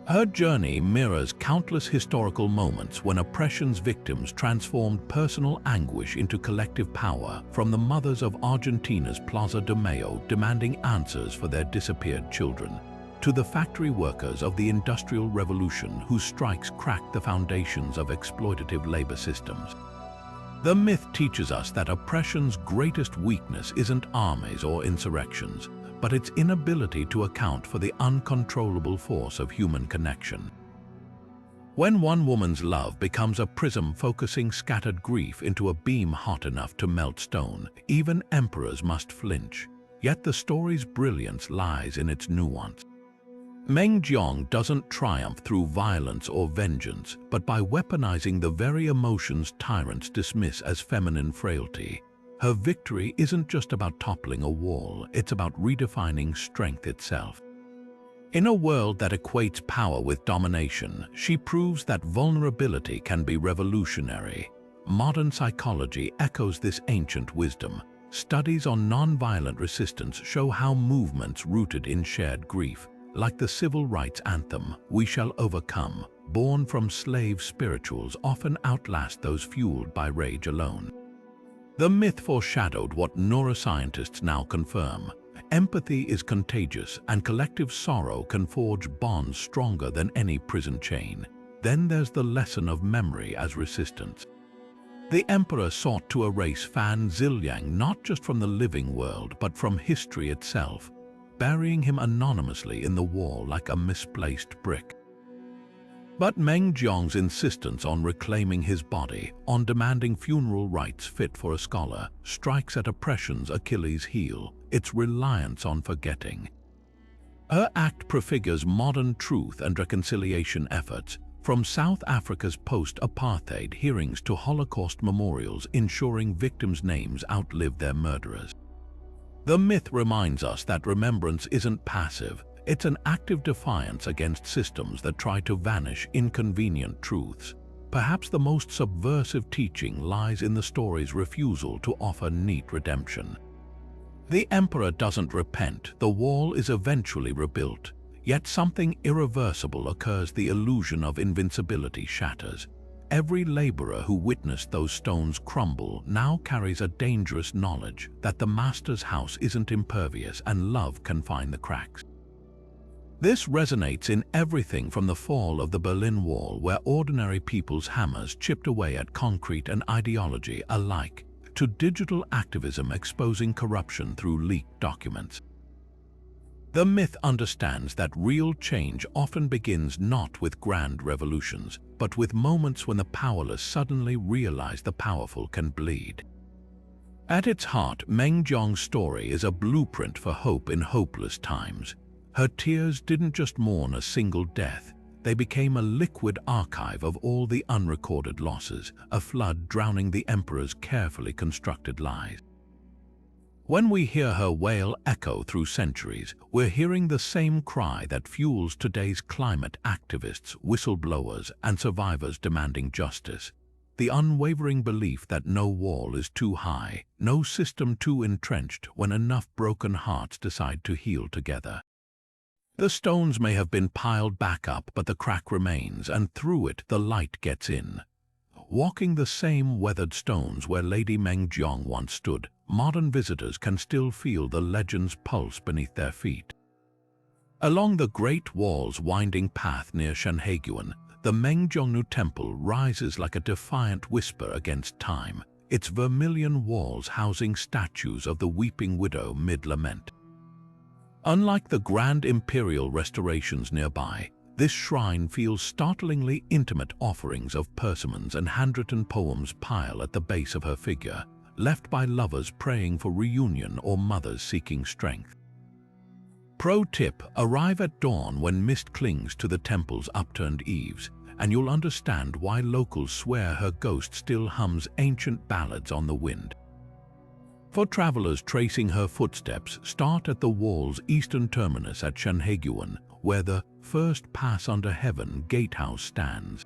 Her journey mirrors countless historical moments when oppression's victims transformed personal anguish into collective power, from the mothers of Argentina's Plaza de Mayo demanding answers for their disappeared children, to the factory workers of the Industrial Revolution whose strikes cracked the foundations of exploitative labor systems. The myth teaches us that oppression's greatest weakness isn't armies or insurrections, but its inability to account for the uncontrollable force of human connection. When one woman's love becomes a prism focusing scattered grief into a beam hot enough to melt stone, even emperors must flinch. Yet the story's brilliance lies in its nuance. Meng Jiang doesn't triumph through violence or vengeance, but by weaponizing the very emotions tyrants dismiss as feminine frailty. Her victory isn't just about toppling a wall, it's about redefining strength itself. In a world that equates power with domination, she proves that vulnerability can be revolutionary. Modern psychology echoes this ancient wisdom. Studies on nonviolent resistance show how movements rooted in shared grief, like the civil rights anthem, "We Shall Overcome," born from slave spirituals, often outlast those fueled by rage alone. The myth foreshadowed what neuroscientists now confirm. Empathy is contagious, and collective sorrow can forge bonds stronger than any prison chain. Then there's the lesson of memory as resistance. The emperor sought to erase Fan Xiliang not just from the living world, but from history itself, burying him anonymously in the wall like a misplaced brick. But Meng Jiang's insistence on reclaiming his body, on demanding funeral rites fit for a scholar, strikes at oppression's Achilles heel, its reliance on forgetting. Her act prefigures modern truth and reconciliation efforts, from South Africa's post-apartheid hearings to Holocaust memorials, ensuring victims' names outlive their murderers. The myth reminds us that remembrance isn't passive. It's an active defiance against systems that try to vanish inconvenient truths. Perhaps the most subversive teaching lies in the story's refusal to offer neat redemption. The emperor doesn't repent, the wall is eventually rebuilt, yet something irreversible occurs. The illusion of invincibility shatters. Every laborer who witnessed those stones crumble now carries a dangerous knowledge that the master's house isn't impervious and love can find the cracks. This resonates in everything from the fall of the Berlin Wall, where ordinary people's hammers chipped away at concrete and ideology alike, to digital activism exposing corruption through leaked documents. The myth understands that real change often begins not with grand revolutions, but with moments when the powerless suddenly realize the powerful can bleed. At its heart, Meng Jiang's story is a blueprint for hope in hopeless times. Her tears didn't just mourn a single death, they became a liquid archive of all the unrecorded losses, a flood drowning the emperor's carefully constructed lies. When we hear her wail echo through centuries, we're hearing the same cry that fuels today's climate activists, whistleblowers, and survivors demanding justice. The unwavering belief that no wall is too high, no system too entrenched when enough broken hearts decide to heal together. The stones may have been piled back up, but the crack remains, and through it the light gets in. Walking the same weathered stones where Lady Meng Jiang once stood, modern visitors can still feel the legend's pulse beneath their feet. Along the Great Wall's winding path near Shanhaiguan, the Mengjiangnu Temple rises like a defiant whisper against time, its vermilion walls housing statues of the weeping widow mid-lament. Unlike the grand imperial restorations nearby, this shrine feels startlingly intimate. Offerings of persimmons and handwritten poems pile at the base of her figure, left by lovers praying for reunion or mothers seeking strength. Pro tip: arrive at dawn when mist clings to the temple's upturned eaves, and you'll understand why locals swear her ghost still hums ancient ballads on the wind. For travelers tracing her footsteps, start at the wall's eastern terminus at Shanhaiguan, where the First Pass Under Heaven gatehouse stands.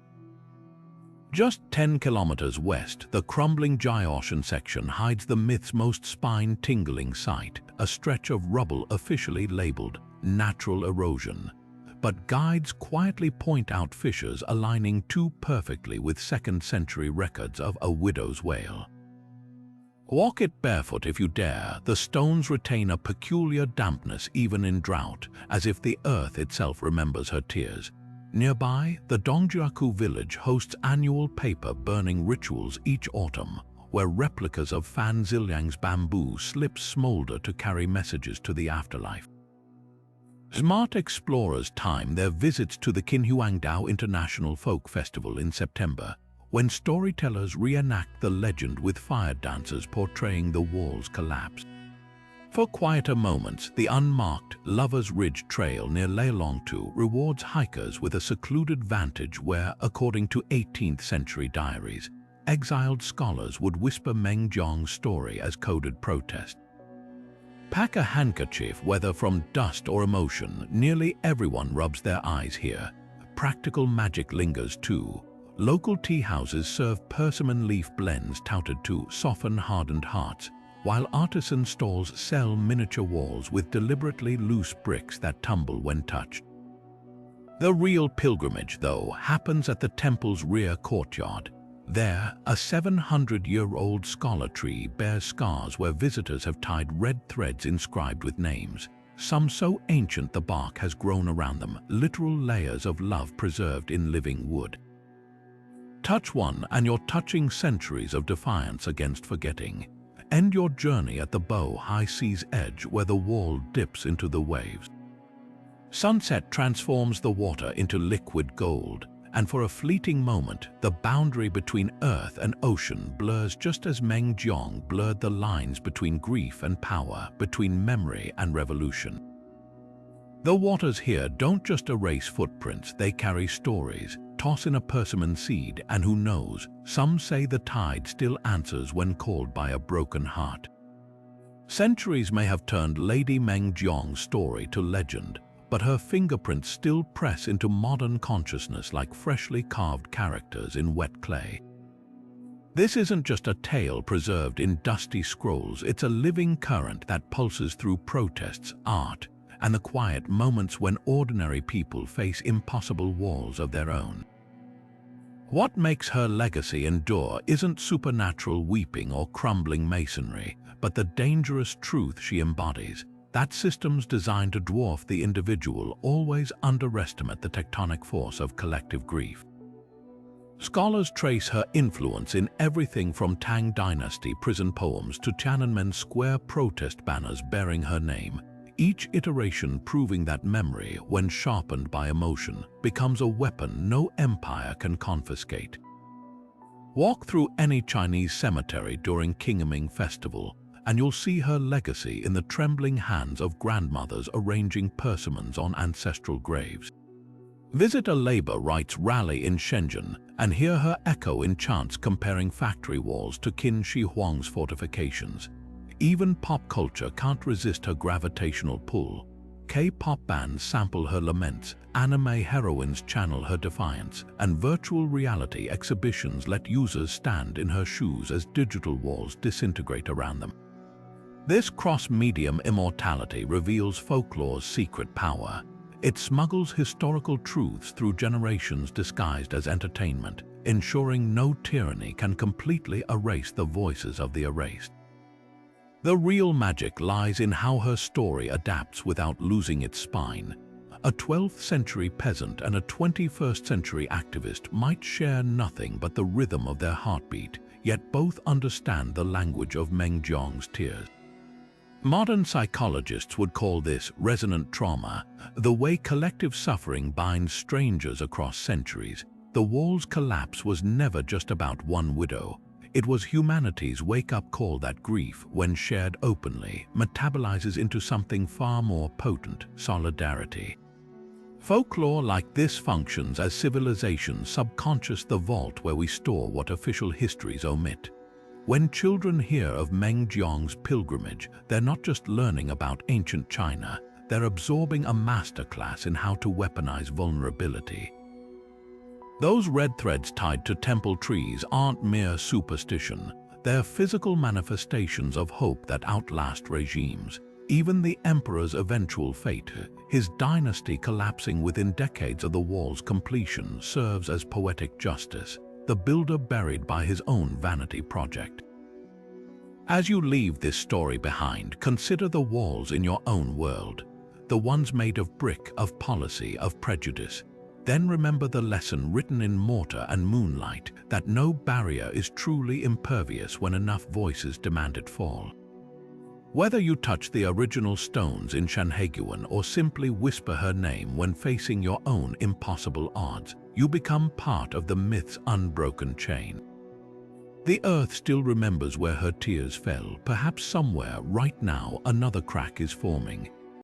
Just 10 kilometers west, the crumbling Jiaoshan section hides the myth's most spine-tingling sight, a stretch of rubble officially labeled natural erosion. But guides quietly point out fissures aligning too perfectly with second-century records of a widow's wail. Walk it barefoot if you dare. The stones retain a peculiar dampness even in drought, as if the earth itself remembers her tears. Nearby, the Dongjiaku village hosts annual paper-burning rituals each autumn, where replicas of Fan Xiliang's bamboo slips smolder to carry messages to the afterlife. Smart explorers time their visits to the Qinhuangdao International Folk Festival in September, when storytellers reenact the legend with fire dancers portraying the wall's collapse. For quieter moments, the unmarked Lover's Ridge Trail near Leilongtu rewards hikers with a secluded vantage where, according to 18th century diaries, exiled scholars would whisper Meng Jiang's story as coded protest. Pack a handkerchief, whether from dust or emotion. Nearly everyone rubs their eyes here. Practical magic lingers too. Local tea houses serve persimmon leaf blends touted to soften hardened hearts, while artisan stalls sell miniature walls with deliberately loose bricks that tumble when touched. The real pilgrimage, though, happens at the temple's rear courtyard. There, a 700-year-old scholar tree bears scars where visitors have tied red threads inscribed with names, some so ancient the bark has grown around them, literal layers of love preserved in living wood. Touch one and you're touching centuries of defiance against forgetting. End your journey at the bow high sea's edge where the wall dips into the waves. Sunset transforms the water into liquid gold, and for a fleeting moment, the boundary between earth and ocean blurs just as Meng Jiang blurred the lines between grief and power, between memory and revolution. The waters here don't just erase footprints, they carry stories. Toss in a persimmon seed, and who knows, some say the tide still answers when called by a broken heart. Centuries may have turned Lady Meng Jiang's story to legend, but her fingerprints still press into modern consciousness like freshly carved characters in wet clay. This isn't just a tale preserved in dusty scrolls, it's a living current that pulses through protests, art, and the quiet moments when ordinary people face impossible walls of their own. What makes her legacy endure isn't supernatural weeping or crumbling masonry, but the dangerous truth she embodies, that systems designed to dwarf the individual always underestimate the tectonic force of collective grief. Scholars trace her influence in everything from Tang Dynasty prison poems to Tiananmen Square protest banners bearing her name, each iteration proving that memory, when sharpened by emotion, becomes a weapon no empire can confiscate. Walk through any Chinese cemetery during Qingming festival, and you'll see her legacy in the trembling hands of grandmothers arranging persimmons on ancestral graves. Visit a labor rights rally in Shenzhen and hear her echo in chants comparing factory walls to Qin Shi Huang's fortifications. Even pop culture can't resist her gravitational pull. K-pop bands sample her laments, anime heroines channel her defiance, and virtual reality exhibitions let users stand in her shoes as digital walls disintegrate around them. This cross-medium immortality reveals folklore's secret power. It smuggles historical truths through generations disguised as entertainment, ensuring no tyranny can completely erase the voices of the erased. The real magic lies in how her story adapts without losing its spine. A 12th century peasant and a 21st century activist might share nothing but the rhythm of their heartbeat, yet both understand the language of Meng Jiang's tears. Modern psychologists would call this resonant trauma, the way collective suffering binds strangers across centuries. The wall's collapse was never just about one widow. It was humanity's wake-up call that grief, when shared openly, metabolizes into something far more potent: solidarity. Folklore like this functions as civilization's subconscious, the vault where we store what official histories omit. When children hear of Meng Jiang's pilgrimage, they're not just learning about ancient China, they're absorbing a masterclass in how to weaponize vulnerability. Those red threads tied to temple trees aren't mere superstition, they're physical manifestations of hope that outlast regimes. Even the emperor's eventual fate, his dynasty collapsing within decades of the wall's completion, serves as poetic justice, the builder buried by his own vanity project. As you leave this story behind, consider the walls in your own world, the ones made of brick, of policy, of prejudice. Then remember the lesson written in mortar and moonlight, that no barrier is truly impervious when enough voices demand it fall. Whether you touch the original stones in Shanhaiguan or simply whisper her name when facing your own impossible odds, you become part of the myth's unbroken chain. The earth still remembers where her tears fell. Perhaps somewhere right now another crack is forming,